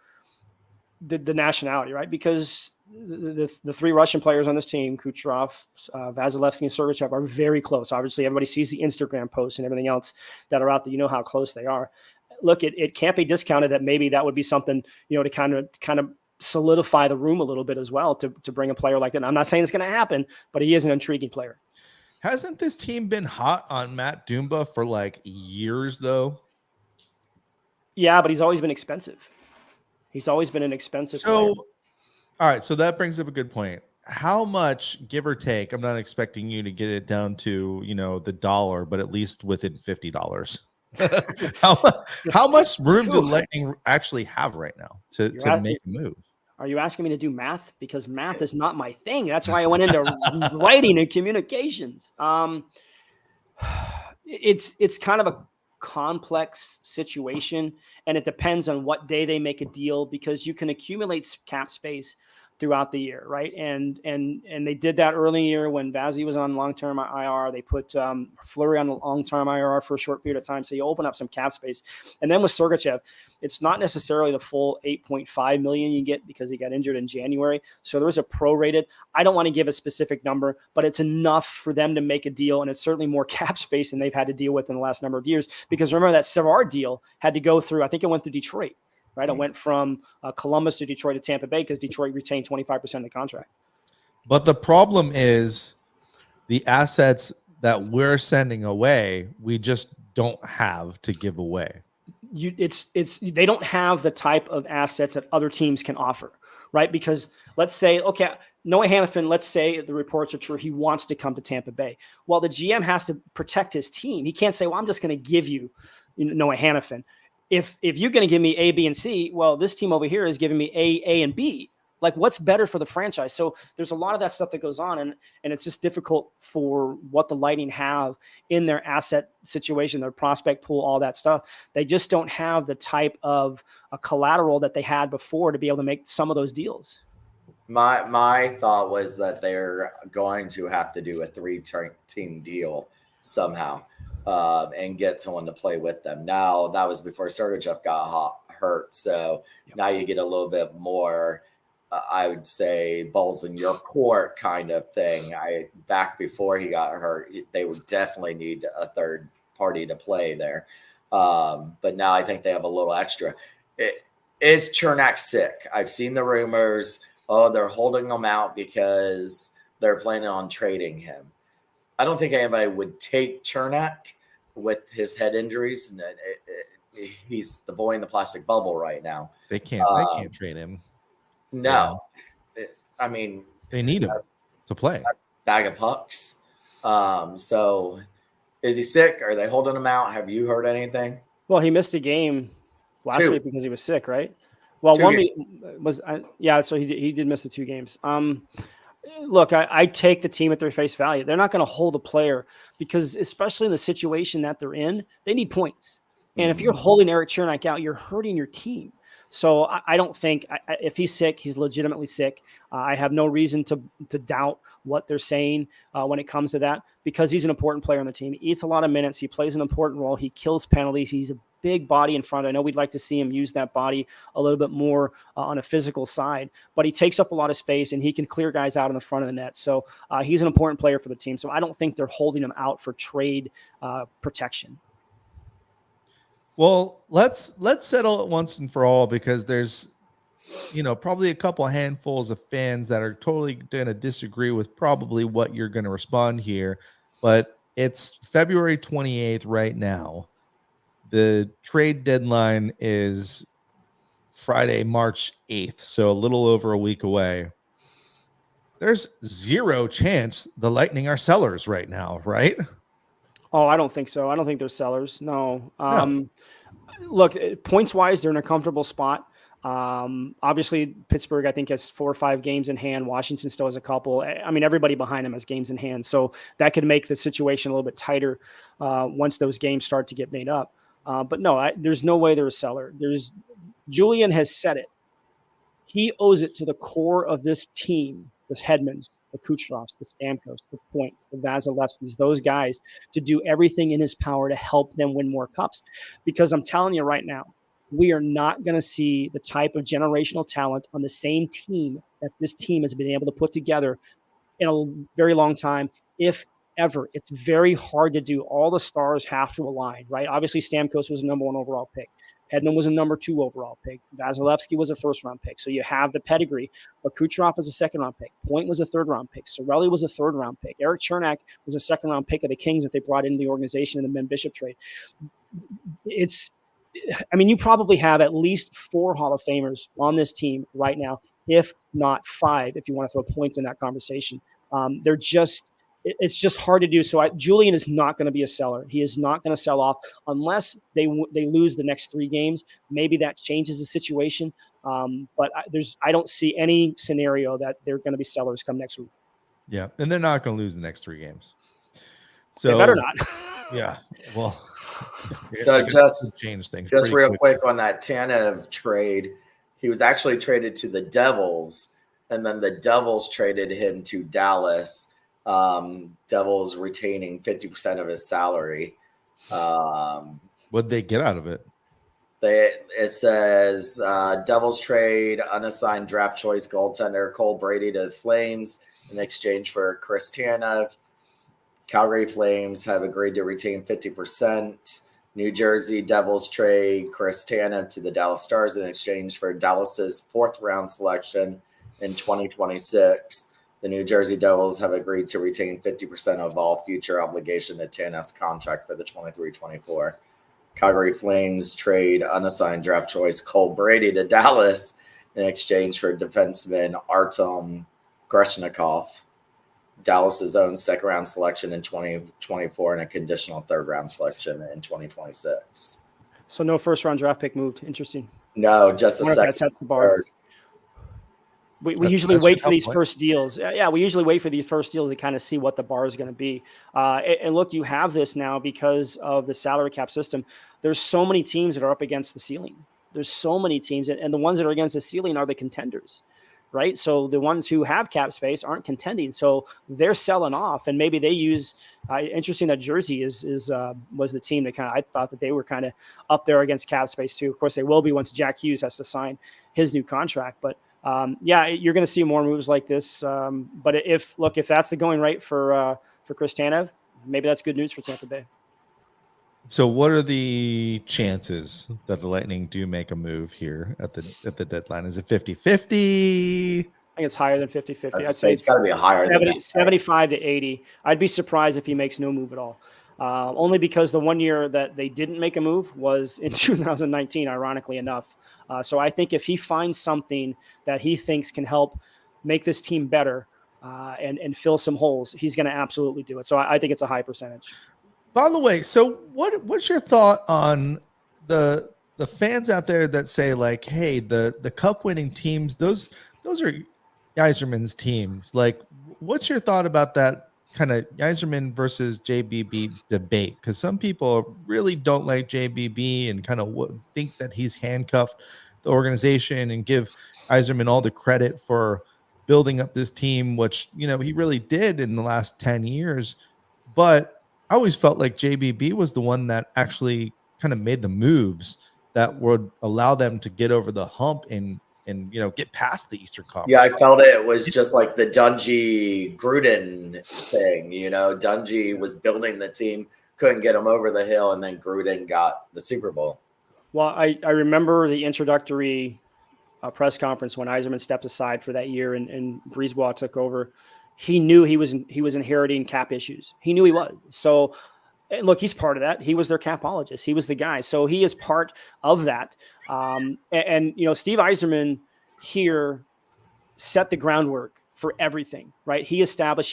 the nationality, right? Because the three Russian players on this team, Kucherov, Vasilevsky, and Sergachev, are very close. Obviously, everybody sees the Instagram posts and everything else that are out there. You know how close they are. Look, it can't be discounted that maybe that would be something, to kind of solidify the room a little bit as well to bring a player like that. And I'm not saying it's going to happen, but he is an intriguing player. Hasn't this team been hot on Matt Dumba for like years though? Yeah, but he's always been expensive. He's always been an expensive player. All right, so that brings up a good point. How much, give or take, I'm not expecting you to get it down to, the dollar, but at least within $50. how much room do Lightning actually have right now to make a move? Are you asking me to do math? Because math is not my thing. That's why I went into writing and communications. It's kind of a complex situation, and it depends on what day they make a deal, because you can accumulate cap space throughout the year, right? And they did that early in the year when Vazzy was on long-term IR. They put Fleury on long-term IR for a short period of time, so you open up some cap space. And then with Sergachev, it's not necessarily the full $8.5 million you get because he got injured in January. So there was a prorated. I don't want to give a specific number, but it's enough for them to make a deal, and it's certainly more cap space than they've had to deal with in the last number of years. Because remember that Savard deal had to go through, I think it went through Detroit. Right, it went from Columbus to Detroit to Tampa Bay because Detroit retained 25% of the contract. But the problem is the assets that we're sending away, we just don't have to give away. They don't have the type of assets that other teams can offer, right? Because let's say, okay, Noah Hannafin, let's say the reports are true, he wants to come to Tampa Bay. Well, the GM has to protect his team. He can't say, well, I'm just going to give you Noah Hannafin. If you're going to give me A, B, and C, well, this team over here is giving me A, and B. Like, what's better for the franchise? So there's a lot of that stuff that goes on, and it's just difficult for what the Lightning have in their asset situation, their prospect pool, all that stuff. They just don't have the type of a collateral that they had before to be able to make some of those deals. My thought was that they're going to have to do a 3-team deal somehow. And get someone to play with them. Now, that was before Sergachev got hurt. So now you get a little bit more, I would say, balls in your court kind of thing. Back before he got hurt, they would definitely need a third party to play there. But now I think they have a little extra. Is Cernak sick? I've seen the rumors. Oh, they're holding him out because they're planning on trading him. I don't think anybody would take Cernak with his head injuries. He's the boy in the plastic bubble right now. They can't trade him. No. Yeah. I mean, they need him to play. A bag of pucks. So is he sick? Are they holding him out? Have you heard anything? Well, he missed a game last week because he was sick, right? Well, so he did miss the 2 games. Look, I take the team at their face value. They're not going to hold a player because, especially in the situation that they're in, they need points. And if you're holding Erik Cernak out, you're hurting your team. So I don't think if he's sick, he's legitimately sick. I have no reason to doubt what they're saying when it comes to that, because he's an important player on the team. He eats a lot of minutes. He plays an important role. He kills penalties. He's a big body in front. I know we'd like to see him use that body a little bit more on a physical side, but he takes up a lot of space and he can clear guys out in the front of the net. So he's an important player for the team. So I don't think they're holding him out for trade protection. Well, let's settle it once and for all, because there's, probably a couple handfuls of fans that are totally going to disagree with probably what you're going to respond here, but it's February 28th right now. The trade deadline is Friday, March 8th, so a little over a week away. There's zero chance the Lightning are sellers right now, right? Oh, I don't think so. I don't think they're sellers. No. Look, points-wise, they're in a comfortable spot. Obviously, Pittsburgh, I think, has 4 or 5 games in hand. Washington still has a couple. I mean, everybody behind them has games in hand. So that could make the situation a little bit tighter once those games start to get made up. But no, there's no way they're a seller. Julian has said it. He owes it to the core of this team, the Hedmans, the Kucherovs, the Stamkos, the Points, the Vasilevskis, those guys, to do everything in his power to help them win more cups. Because I'm telling you right now, we are not going to see the type of generational talent on the same team that this team has been able to put together in a very long time, if ever. It's very hard to do. All the stars have to align, right? Obviously, Stamkos was the number 1 overall pick. Hedman was a number 2 overall pick. Vasilevsky was a first-round pick. So you have the pedigree. But Kucherov was a second-round pick. Point was a third-round pick. Sorelli was a third-round pick. Eric Chernak was a second-round pick of the Kings that they brought into the organization in the Ben Bishop trade. You probably have at least 4 Hall of Famers on this team right now, if not 5, if you want to throw a point in that conversation. It's just hard to do. So Julian is not going to be a seller. He is not going to sell off unless they lose the next 3 games. Maybe that changes the situation. But I don't see any scenario that they're going to be sellers come next week. Yeah, and they're not going to lose the next 3 games. So they better not. Yeah. Well, so just change things. Just real quick on that Tanev trade, he was actually traded to the Devils, and then the Devils traded him to Dallas. Devils retaining 50% of his salary. What'd they get out of it? It says Devils trade unassigned draft choice goaltender Cole Brady to the Flames in exchange for Chris Tanev. Calgary Flames have agreed to retain 50%. New Jersey Devils trade Chris Tanev to the Dallas Stars in exchange for Dallas's 4th-round selection in 2026. The New Jersey Devils have agreed to retain 50% of all future obligation to Tanev's contract for the 23-24. Calgary Flames trade unassigned draft choice Cole Brady to Dallas in exchange for defenseman Artem Greshnikov, Dallas's own 2nd-round selection in 2024 and a conditional 3rd-round selection in 2026. So no first-round draft pick moved. Interesting. No, just a second. That sets the bar. We usually wait for these first deals. Yeah, we usually wait for these first deals to kind of see what the bar is going to be. And look, you have this now because of the salary cap system. There's so many teams that are up against the ceiling. There's so many teams, and the ones that are against the ceiling are the contenders, right? So the ones who have cap space aren't contending, so they're selling off, and maybe they use. Interesting that Jersey was the team that I thought that they were kind of up there against cap space too. Of course, they will be once Jack Hughes has to sign his new contract, but. You're going to see more moves like this. But if that's the going rate for Chris Tanev, maybe that's good news for Tampa Bay. So what are the chances that the Lightning do make a move here at the deadline? Is it 50-50? I think it's higher than 50-50. I'd say it's got to be higher 75 to 80. I'd be surprised if he makes no move at all. Only because the one year that they didn't make a move was in 2019, ironically enough. So I think if he finds something that he thinks can help make this team better and fill some holes, he's going to absolutely do it. So I think it's a high percentage. By the way, so what's your thought on the fans out there that say like, hey, the cup winning teams, those are Yzerman's teams. Like, what's your thought about that? Kind of Yzerman versus JBB debate, because some people really don't like JBB and kind of think that he's handcuffed the organization and give Yzerman all the credit for building up this team, which he really did in the last 10 years. But I always felt like JBB was the one that actually kind of made the moves that would allow them to get over the hump and get past the Eastern Conference. Yeah, I felt it was just like the Dungy Gruden thing. Dungy was building the team, couldn't get him over the hill, and then Gruden got the Super Bowl. Well, I remember the introductory press conference when Yzerman stepped aside for that year and Brisebois took over. He knew he was inheriting cap issues. He knew he was. So look, he's part of that. He was their capologist. He was the guy. So he is part of that. And Steve Yzerman here set the groundwork for everything, right? He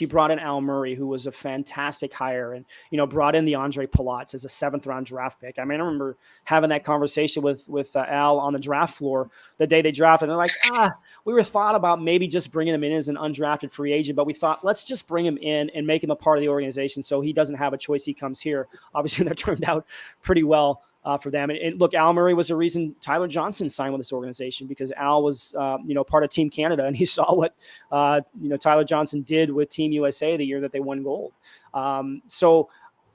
brought in Al Murray, who was a fantastic hire, and, brought in the Andre Palat as a 7th-round draft pick. I mean, I remember having that conversation with Al on the draft floor the day they drafted. And they're like, we were thought about maybe just bringing him in as an undrafted free agent, but we thought, let's just bring him in and make him a part of the organization so he doesn't have a choice. He comes here. Obviously, that turned out pretty well for them. And look, Al Murray was the reason Tyler Johnson signed with this organization, because Al was, part of Team Canada, and he saw what, Tyler Johnson did with Team USA the year that they won gold. So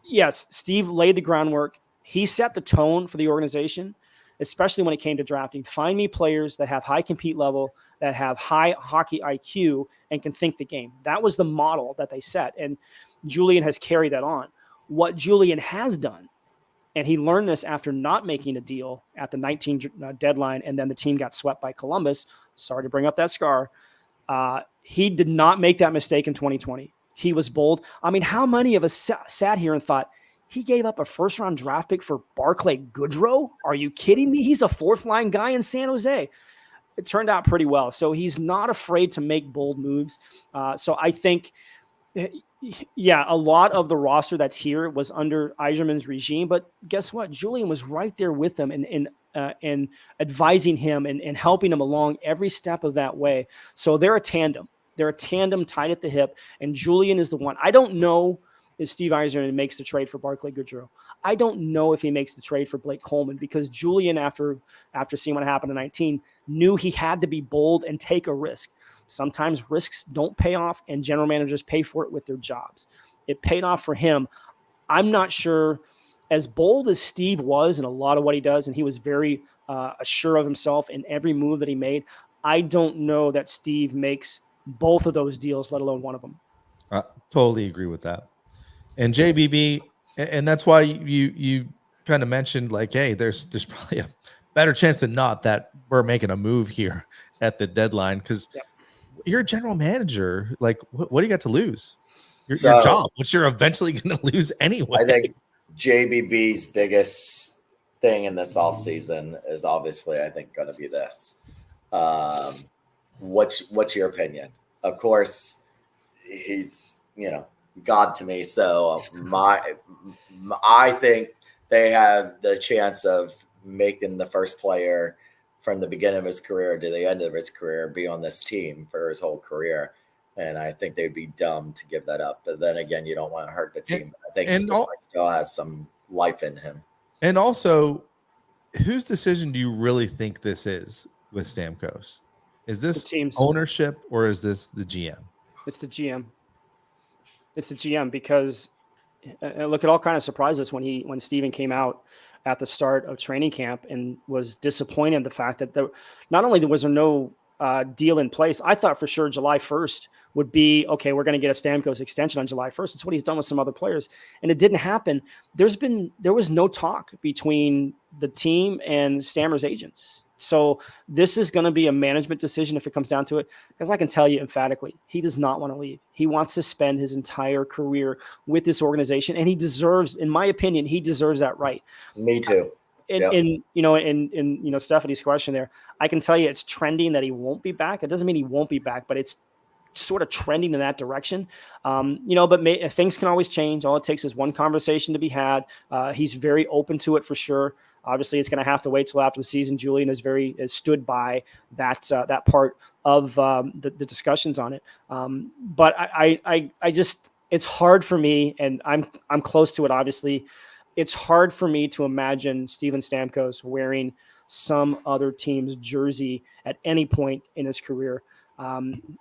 yes, Steve laid the groundwork. He set the tone for the organization, especially when it came to drafting. Find me players that have high compete level, that have high hockey IQ, and can think the game. That was the model that they set. And Julian has carried that on. What Julian has done And he learned this after not making a deal at the 19 deadline, and then the team got swept by Columbus. Sorry to bring up that scar. He did not make that mistake in 2020. He was bold. I mean, how many of us sat here and thought, he gave up a first-round draft pick for Barclay Goodrow? Are you kidding me? He's a fourth-line guy in San Jose. It turned out pretty well. So he's not afraid to make bold moves. So I think, yeah, a lot of the roster that's here was under Yzerman's regime. But guess what? Julian was right there with him and advising him and helping him along every step of that way. So they're a tandem. They're a tandem tied at the hip. And Julian is the one. I don't know if Steve Yzerman makes the trade for Barclay Goodrow. I don't know if he makes the trade for Blake Coleman, because Julian, after seeing what happened in 19, knew he had to be bold and take a risk. Sometimes risks don't pay off, and general managers pay for it with their jobs. It paid off for him. I'm not sure, as bold as Steve was in a lot of what he does, and he was very assured of himself in every move that he made, I don't know that Steve makes both of those deals, let alone one of them. I totally agree with that. And JBB, and that's why you kind of mentioned, like, hey, there's probably a better chance than not that we're making a move here at the deadline, because you're a general manager. Like, what do you got to lose? Your job, which you're eventually going to lose anyway. I think JBB's biggest thing in this offseason is obviously, I think, going to be this. What's your opinion? Of course, he's, God to me. So I think they have the chance of making the first player from the beginning of his career to the end of his career be on this team for his whole career. And I think they'd be dumb to give that up. But then again, you don't want to hurt the team. I think still has some life in him. And also, whose decision do you really think this is with Stamkos? Is this ownership, or is this the GM? It's the GM. It's the GM, because look, it all kind of surprised us when Steven came out at the start of training camp and was disappointed in the fact that not only was there no deal in place. I thought for sure July 1st would be, okay, we're going to get a Stamkos extension on July 1st. It's what he's done with some other players. And it didn't happen. There was no talk between the team and Stammer's agents. So this is going to be a management decision if it comes down to it, because I can tell you emphatically, he does not want to leave. He wants to spend his entire career with this organization, and he deserves, in my opinion, he deserves that right. Me too. In Stephanie's question there, I can tell you it's trending that he won't be back. It doesn't mean he won't be back, but it's sort of trending in that direction. But things can always change. All it takes is one conversation to be had. He's very open to it for sure. Obviously, it's going to have to wait till after the season. Julian has stood by that part of the discussions on it. But I just, it's hard for me, and I'm close to it. Obviously, it's hard for me to imagine Steven Stamkos wearing some other team's jersey at any point in his career.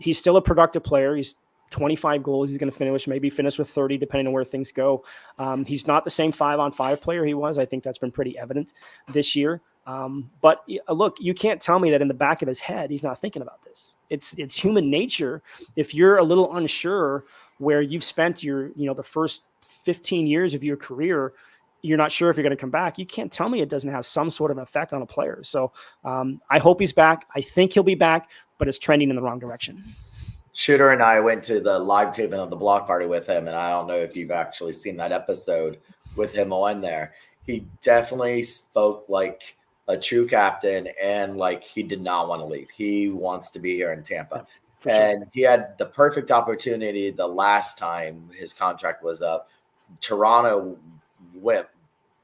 He's still a productive player. He's 25 goals. He's going to finish with 30, depending on where things go. He's not the same 5-on-5 player he was. I think that's been pretty evident this year. But look, you can't tell me that in the back of his head, he's not thinking about this. It's human nature. If you're a little unsure where you've spent the first 15 years of your career, you're not sure if you're going to come back. You can't tell me it doesn't have some sort of effect on a player. So I hope he's back. I think he'll be back, but it's trending in the wrong direction. Shooter and I went to the live taping of the block party with him, and I don't know if you've actually seen that episode with him on there. He definitely spoke like a true captain, and like he did not want to leave. He wants to be here in Tampa. And he had the perfect opportunity the last time his contract was up. Toronto went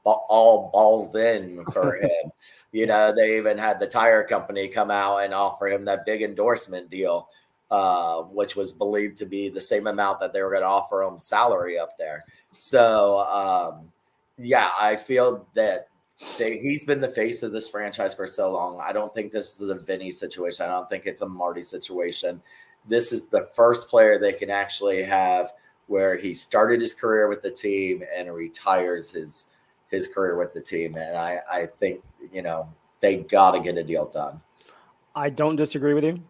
all balls in for him. They even had the tire company come out and offer him that big endorsement deal, which was believed to be the same amount that they were going to offer him salary up there. So, I feel that he's been the face of this franchise for so long. I don't think this is a Vinny situation. I don't think it's a Marty situation. This is the first player they can actually have where he started his career with the team and retires his career with the team. And I think, they got to get a deal done. I don't disagree with you.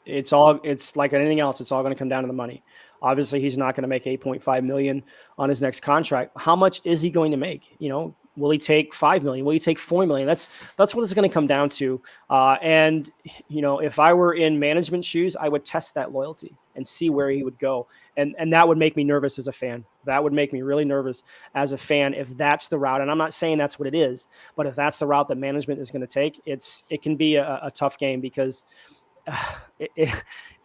It's like anything else. It's all going to come down to the money. Obviously, he's not going to make 8.5 million on his next contract. How much is he going to make? Will he take 5 million? Will he take 4 million? That's what it's going to come down to. And if I were in management shoes, I would test that loyalty and see where he would go. And that would make me nervous as a fan. That would make me really nervous as a fan if that's the route. And I'm not saying that's what it is, but if that's the route that management is going to take, it can be a tough game because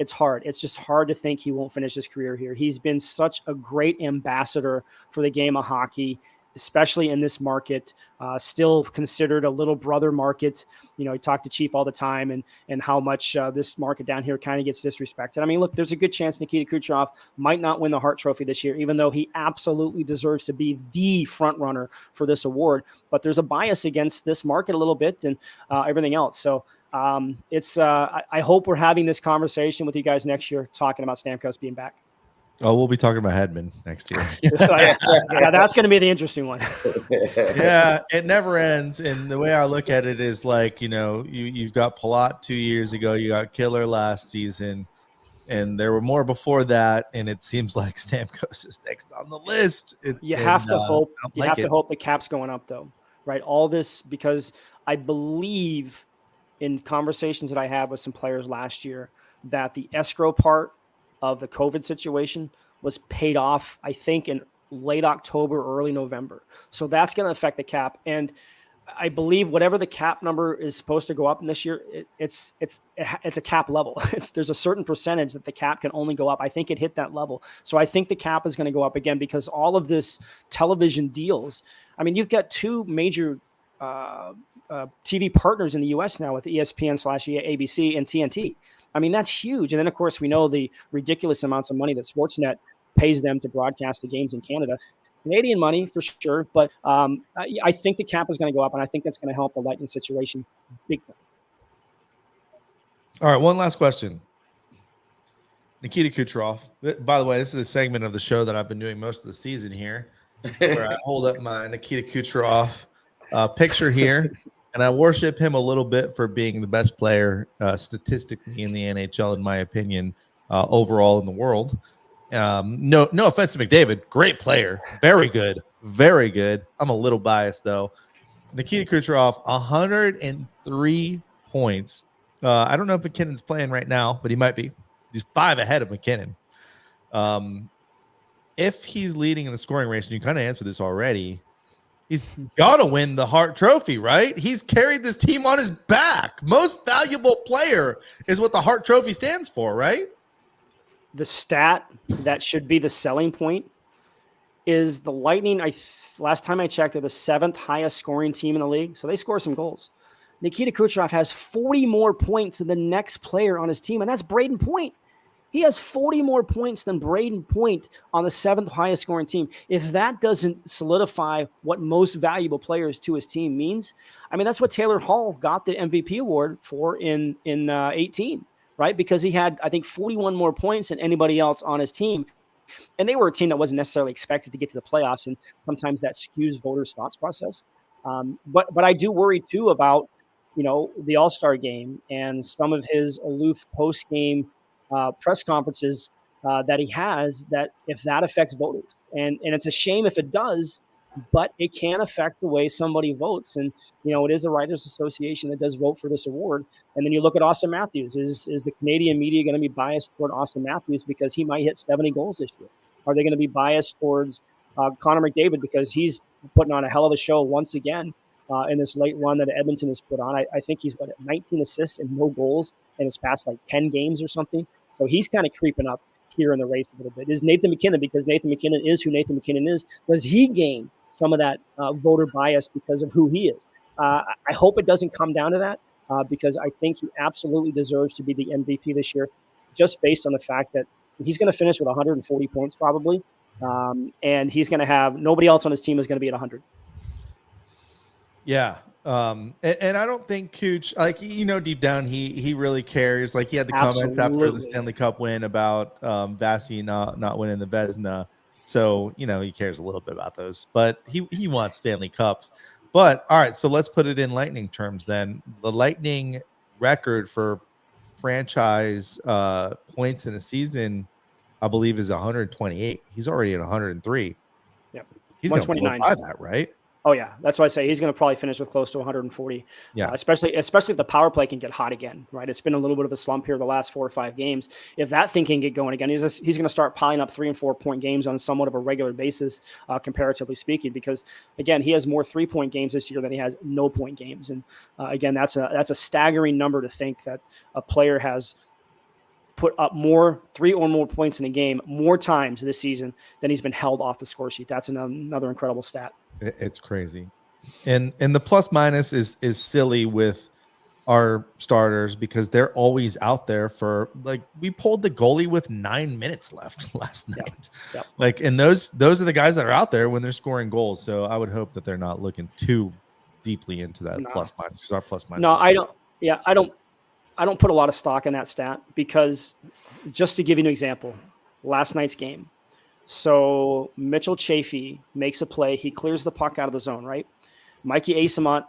it's hard. It's just hard to think he won't finish his career here. He's been such a great ambassador for the game of hockey, especially in this market, still considered a little brother market. He talked to Chief all the time and how much this market down here kind of gets disrespected. I mean, look, there's a good chance Nikita Kucherov might not win the Hart Trophy this year, even though he absolutely deserves to be the front runner for this award. But there's a bias against this market a little bit and everything else. So I hope we're having this conversation with you guys next year, talking about Stamkos being back. Oh, we'll be talking about Hedman next year. Yeah, that's going to be the interesting one. Yeah, it never ends. And the way I look at it is like, you've got Palat 2 years ago, you got Killer last season, and there were more before that. And it seems like Stamkos is next on the list. You have to hope the cap's going up, though, right? All this because I believe in conversations that I had with some players last year that the escrow part of the COVID situation was paid off, I think, in late October, early November. So that's going to affect the cap. And I believe whatever the cap number is supposed to go up in this year, it's a cap level. There's a certain percentage that the cap can only go up. I think it hit that level. So I think the cap is going to go up again because all of this television deals. I mean, you've got two major TV partners in the U.S. now with ESPN/ABC and TNT. I mean, that's huge. And then, of course, we know the ridiculous amounts of money that Sportsnet pays them to broadcast the games in Canada. Canadian money for sure, but I think the cap is going to go up, and I think that's going to help the Lightning situation big time. All right, one last question. Nikita Kucherov. By the way, this is a segment of the show that I've been doing most of the season here, where I hold up my Nikita Kucherov picture here. And I worship him a little bit for being the best player statistically in the NHL, in my opinion, overall in the world. No offense to McDavid. Great player. Very good. Very good. I'm a little biased, though. Nikita Kucherov, 103 points. I don't know if McKinnon's playing right now, but he might be. He's 5 ahead of McKinnon. If he's leading in the scoring race, and you kind of answered this already, he's got to win the Hart Trophy, right? He's carried this team on his back. Most valuable player is what the Hart Trophy stands for, right? The stat that should be the selling point is the Lightning. Last time I checked, they're the 7th highest scoring team in the league, so they score some goals. Nikita Kucherov has 40 more points than the next player on his team, and that's Braden Point. He has 40 more points than Braden Point on the 7th highest scoring team. If that doesn't solidify what most valuable players to his team means, I mean, that's what Taylor Hall got the MVP award for in 18, right? Because he had, I think, 41 more points than anybody else on his team. And they were a team that wasn't necessarily expected to get to the playoffs, and sometimes that skews voters' thoughts process. But I do worry, too, about, the All-Star game and some of his aloof post-game press conferences that he has, that if that affects voters, and it's a shame if it does, but it can affect the way somebody votes. And, it is the Writers Association that does vote for this award. And then you look at Austin Matthews. Is the Canadian media going to be biased toward Austin Matthews because he might hit 70 goals this year? Are they going to be biased towards Connor McDavid because he's putting on a hell of a show once again in this late run that Edmonton has put on? I think he's 19 assists and no goals in his past 10 games or something. So he's kind of creeping up here in the race a little bit. Is Nathan McKinnon, because Nathan McKinnon is who Nathan McKinnon is, does he gain some of that voter bias because of who he is? I hope it doesn't come down to that because I think he absolutely deserves to be the MVP this year, just based on the fact that he's going to finish with 140 points probably, and he's going to have nobody else on his team is going to be at 100. Yeah. And I don't think Kuch, deep down, he really cares. He had the comments after the Stanley Cup win about Vasi not winning the Vezina. So, he cares a little bit about those, but he wants Stanley Cups. But all right, so let's put it in Lightning terms then. The Lightning record for franchise points in a season I believe, is 128. He's already at 103. Yep. He's going to blow by that, right? Oh yeah, that's why I say he's going to probably finish with close to 140. Yeah, especially if the power play can get hot again, right? It's been a little bit of a slump here the last 4 or 5 games. If that thing can get going again, he's going to start piling up 3 and 4 point games on somewhat of a regular basis, comparatively speaking. Because again, he has more 3-point games this year than he has no point games, and again, that's a staggering number to think that a player has put up more 3 or more points in a game more times this season than he's been held off the score sheet. That's another incredible stat. It's crazy. And the plus minus is silly with our starters because they're always out there for, like, we pulled the goalie with 9 minutes left last night. Yep. Like, and those are the guys that are out there when they're scoring goals. So I would hope that they're not looking too deeply into that plus minus, because our plus minus. No, I don't. Yeah, I don't put a lot of stock in that stat because, just to give you an example, last night's game. So Mitchell Chafee makes a play. He clears the puck out of the zone, right? Mikey Asamont,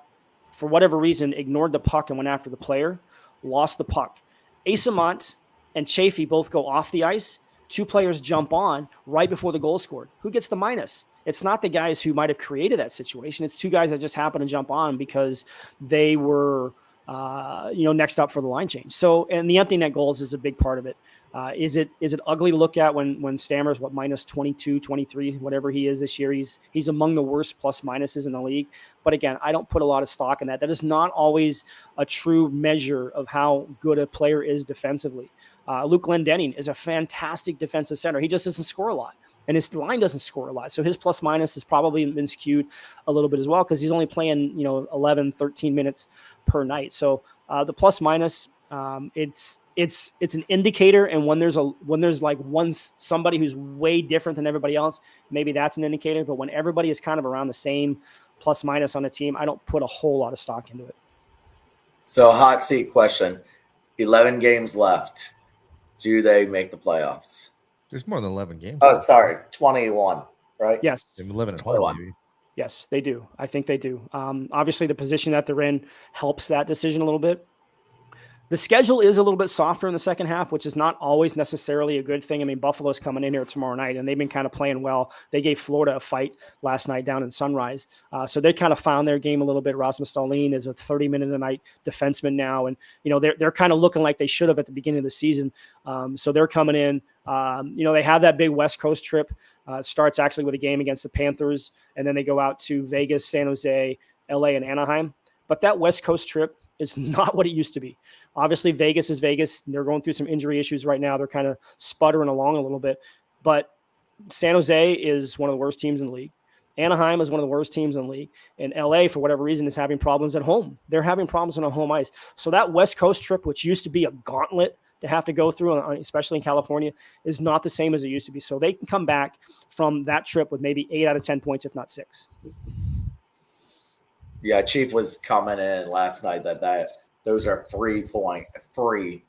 for whatever reason, ignored the puck and went after the player, lost the puck. Asamont and Chafee both go off the ice. 2 players jump on right before the goal scored. Who gets the minus? It's not the guys who might have created that situation. It's 2 guys that just happened to jump on because they were next up for the line change. So, and the empty net goals is a big part of it. Is it ugly to look at when Stammer's minus 22, 23, whatever he is this year? He's among the worst plus minuses in the league. But again, I don't put a lot of stock in that. That is not always a true measure of how good a player is defensively. Luke Glendening is a fantastic defensive center. He just doesn't score a lot. And his line doesn't score a lot. So his plus minus has probably been skewed a little bit as well because he's only playing 11, 13 minutes per night. So the plus minus, it's an indicator. And when there's like somebody who's way different than everybody else, maybe that's an indicator. But when everybody is kind of around the same plus minus on a team, I don't put a whole lot of stock into it. So hot seat question, 11 games left. Do they make the playoffs? There's more than 11 games. Oh, sorry, 21, right? Yes. 11 at home, maybe. Yes, they do. I think they do. Obviously, the position that they're in helps that decision a little bit. The schedule is a little bit softer in the second half, which is not always necessarily a good thing. I mean, Buffalo's coming in here tomorrow night, and they've been kind of playing well. They gave Florida a fight last night down in Sunrise. So they kind of found their game a little bit. Rasmus Dahlin is a 30-minute-a-night defenseman now, and they're kind of looking like they should have at the beginning of the season. So they're coming in. They have that big West Coast trip. It starts actually with a game against the Panthers, and then they go out to Vegas, San Jose, LA, and Anaheim. But that West Coast trip is not what it used to be. Obviously, Vegas is Vegas. They're going through some injury issues right now. They're kind of sputtering along a little bit. But San Jose is one of the worst teams in the league. Anaheim is one of the worst teams in the league. And LA, for whatever reason, is having problems at home. They're having problems on a home ice. So that West Coast trip, which used to be a gauntlet to have to go through, especially in California, is not the same as it used to be. So they can come back from that trip with maybe 8 out of 10 points, if not 6. Yeah, Chief was commenting last night that those are free points. They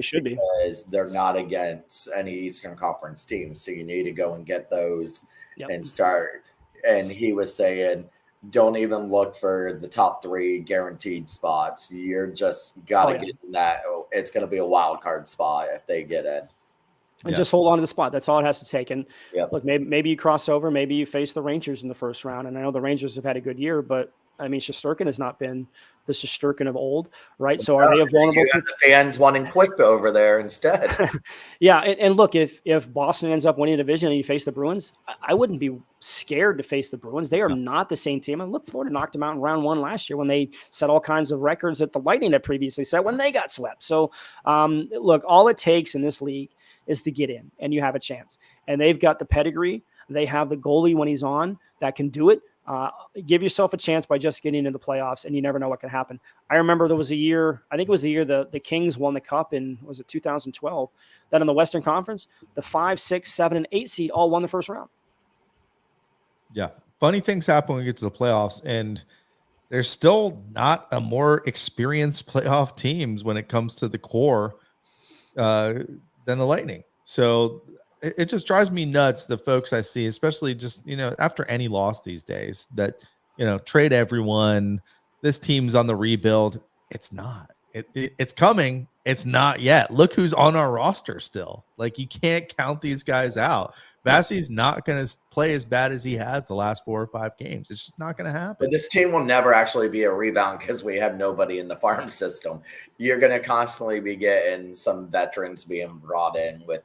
should be, because they're not against any Eastern Conference teams. So you need to go and get those and start. And he was saying, don't even look for the top 3 guaranteed spots. You're just got to get in that. It's going to be a wild card spot if they get in. And just hold on to the spot. That's all it has to take. And look, maybe you cross over. Maybe you face the Rangers in the first round. And I know the Rangers have had a good year, but I mean, Shesterkin has not been the Shesterkin of old, right? So are they vulnerable? You have the fans wanting Quick over there instead. Yeah, and look, if Boston ends up winning a division and you face the Bruins, I wouldn't be scared to face the Bruins. They are not the same team. And look, Florida knocked them out in round 1 last year when they set all kinds of records that the Lightning had previously set when they got swept. So, look, all it takes in this league is to get in, and you have a chance. And they've got the pedigree. They have the goalie when he's on that can do it. Give yourself a chance by just getting into the playoffs, and you never know what can happen. I remember there was a year, I think it was the year the Kings won the Cup in, was it 2012, that in the Western Conference, the 5, 6, 7, and 8 seed all won the first round. Yeah. Funny things happen when we get to the playoffs, and there's still not a more experienced playoff teams when it comes to the core than the Lightning. So it just drives me nuts, the folks I see, especially just, after any loss these days, that, trade everyone, this team's on the rebuild. It's not. It's coming. It's not yet. Look who's on our roster still. Like, you can't count these guys out. Vasi's not going to play as bad as he has the last 4 or 5 games. It's just not going to happen. But this team will never actually be a rebound because we have nobody in the farm system. You're going to constantly be getting some veterans being brought in with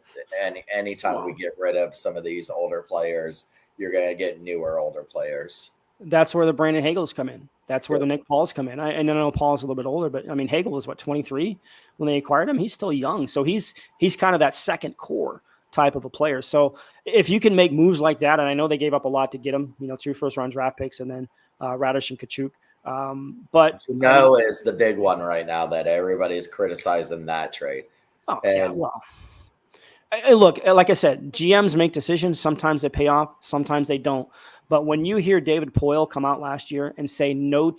anytime we get rid of some of these older players, you're going to get newer older players. That's where the Brandon Hagels come in. That's where the Nick Pauls come in. I know Paul's a little bit older, but I mean, Hagel was 23 when they acquired him. He's still young. So he's kind of that second core type of a player. So if you can make moves like that, and I know they gave up a lot to get him, 2 first-round draft picks and then Radish and Kuch. But is the big one right now that everybody's criticizing that trade. Oh, yeah, well. Look, like I said, GMs make decisions. Sometimes they pay off, sometimes they don't. But when you hear David Poile come out last year and say no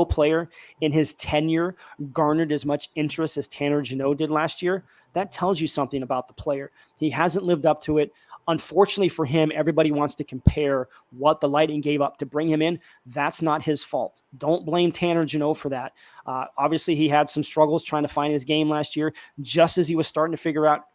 player in his tenure garnered as much interest as Tanner Jeannot did last year, that tells you something about the player. He hasn't lived up to it. Unfortunately for him, everybody wants to compare what the Lightning gave up to bring him in. That's not his fault. Don't blame Tanner Jeannot for that. Obviously, he had some struggles trying to find his game last year, just as he was starting to figure out.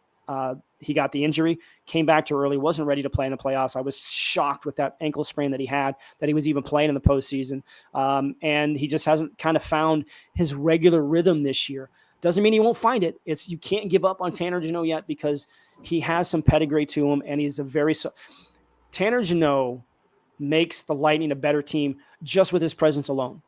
He got the injury, came back too early, wasn't ready to play in the playoffs. I was shocked with that ankle sprain that he had, that he was even playing in the postseason. And he just hasn't kind of found his regular rhythm this year. Doesn't mean he won't find it. You can't give up on Tanner Jeannot yet because he has some pedigree to him, and he's Tanner Jeannot makes the Lightning a better team just with his presence alone.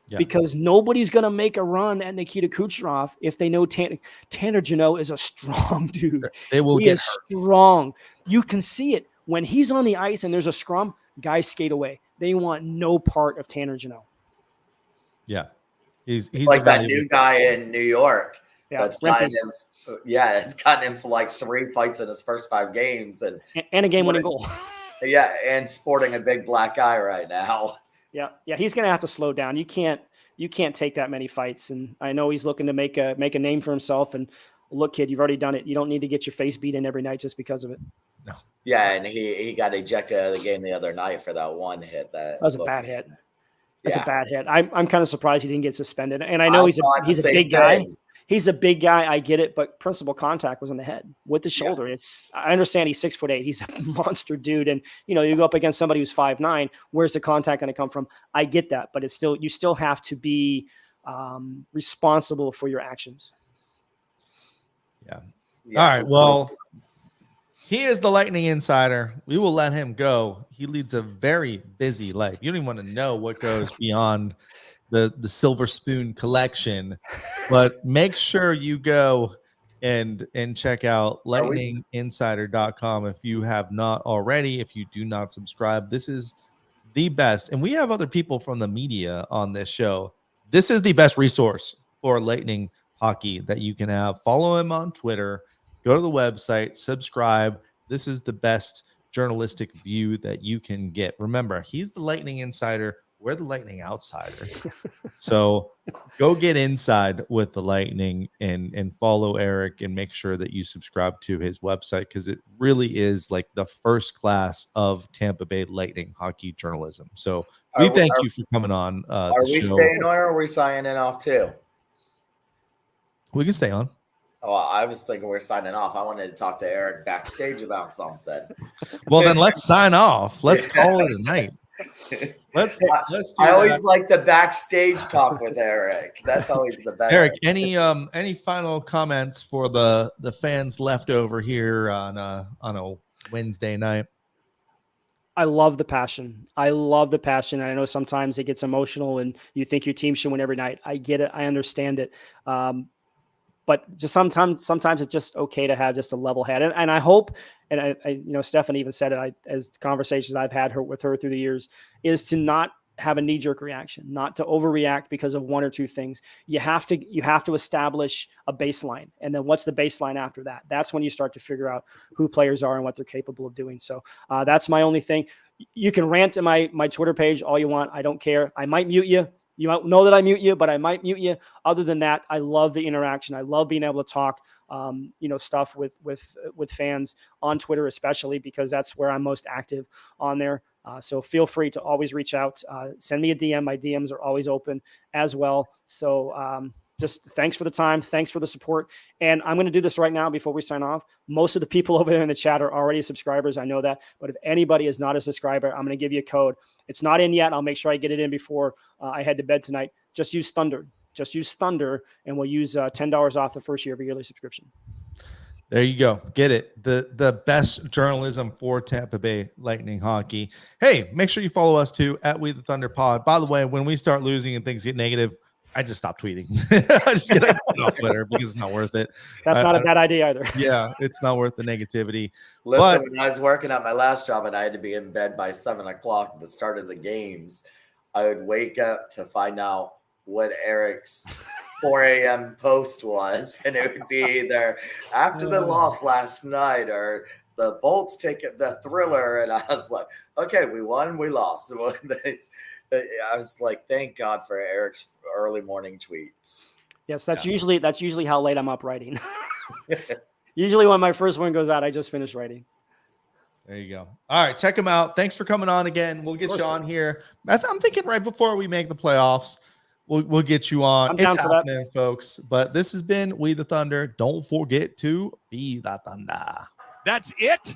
Yeah. Because nobody's going to make a run at Nikita Kucherov if they know Tanner Jeannot is a strong dude. They will get strong. You can see it. When he's on the ice and there's a scrum, guys skate away. They want no part of Tanner Jeannot. Yeah. He's like that new guy in New York. Yeah, it's gotten him for like 3 fights in his first 5 games. And a game-winning goal. Yeah, and sporting a big black eye right now. Yeah, he's going to have to slow down. You can't take that many fights. And I know he's looking to make a name for himself. And look, kid, you've already done it. You don't need to get your face beat in every night just because of it. No. Yeah, and he got ejected out of the game the other night for that one hit. That was a bad hit. That's a bad hit. I'm kind of surprised he didn't get suspended. And I know he's a big guy. He's a big guy. I get it, but principal contact was on the head with the shoulder. Yeah. I understand he's 6'8". He's a monster dude. And, you go up against somebody who's 5'9". Where's the contact going to come from? I get that, but you still have to be responsible for your actions. Yeah. All right. Well, he is the Lightning Insider. We will let him go. He leads a very busy life. You don't even want to know what goes beyond the Silver Spoon collection, but make sure you go and check out lightninginsider.com if you have not already. If you do not subscribe, this is the best. And we have other people from the media on this show. This is the best resource for Lightning hockey that you can have. Follow him on Twitter, go to the website, subscribe. This is the best journalistic view that you can get. Remember, he's the Lightning Insider. We're the Lightning Outsider. So go get inside with the Lightning and follow Eric and make sure that you subscribe to his website, because it really is like the first class of Tampa Bay Lightning hockey journalism. So we thank you for coming on. Are we staying on, or are we signing off too? We can stay on. Oh, I was thinking we're signing off. I wanted to talk to Eric backstage about something. Well, then let's sign off. Let's call it a night. Let's do I always like the backstage talk with Eric. That's always the best. Eric, any final comments for the fans left over here on a Wednesday night? I love the passion. I know sometimes it gets emotional and you think your team should win every night. I get it. I understand it. But just sometimes it's just okay to have just a level head. And I hope, and I Stephanie even said it, as conversations I've had with her through the years, is to not have a knee-jerk reaction, not to overreact because of one or two things. You have to establish a baseline. And then what's the baseline after that? That's when you start to figure out who players are and what they're capable of doing. So that's my only thing. You can rant in my Twitter page all you want. I don't care. I might mute you. You might know that I mute you, but I might mute you. Other than that, I love the interaction. I love being able to talk, stuff with fans on Twitter, especially because that's where I'm most active on there. So feel free to always reach out. Send me a DM. My DMs are always open as well. So just thanks for the time. Thanks for the support. And I'm going to do this right now before we sign off. Most of the people over there in the chat are already subscribers. I know that. But if anybody is not a subscriber, I'm going to give you a code. It's not in yet. I'll make sure I get it in before I head to bed tonight. Just use Thunder. Just use Thunder, and we'll use $10 off the first year of a yearly subscription. There you go. Get it. The best journalism for Tampa Bay Lightning hockey. Hey, make sure you follow us too at We the Thunder Pod. By the way, when we start losing and things get negative, I just stop tweeting. I just get off Twitter because it's not worth it. That's not a bad idea either. Yeah, it's not worth the negativity. Listen, when I was working at my last job and I had to be in bed by 7 o'clock at the start of the games, I would wake up to find out what Erik's 4 a.m. post was, and it would be either after the loss last night or the Bolts ticket, the Thriller, and I was like, okay, we won, we lost. I was like, thank God for Erik's early morning tweets. Yes, that's usually how late I'm up writing. Usually when my first one goes out, I just finish writing. There you go. All right, check him out. Thanks for coming on again. We'll get you on here. I'm thinking right before we make the playoffs. We'll get you on. I'm down it's for happening, folks. But this has been We the Thunder. Don't forget to be the Thunder. That's it.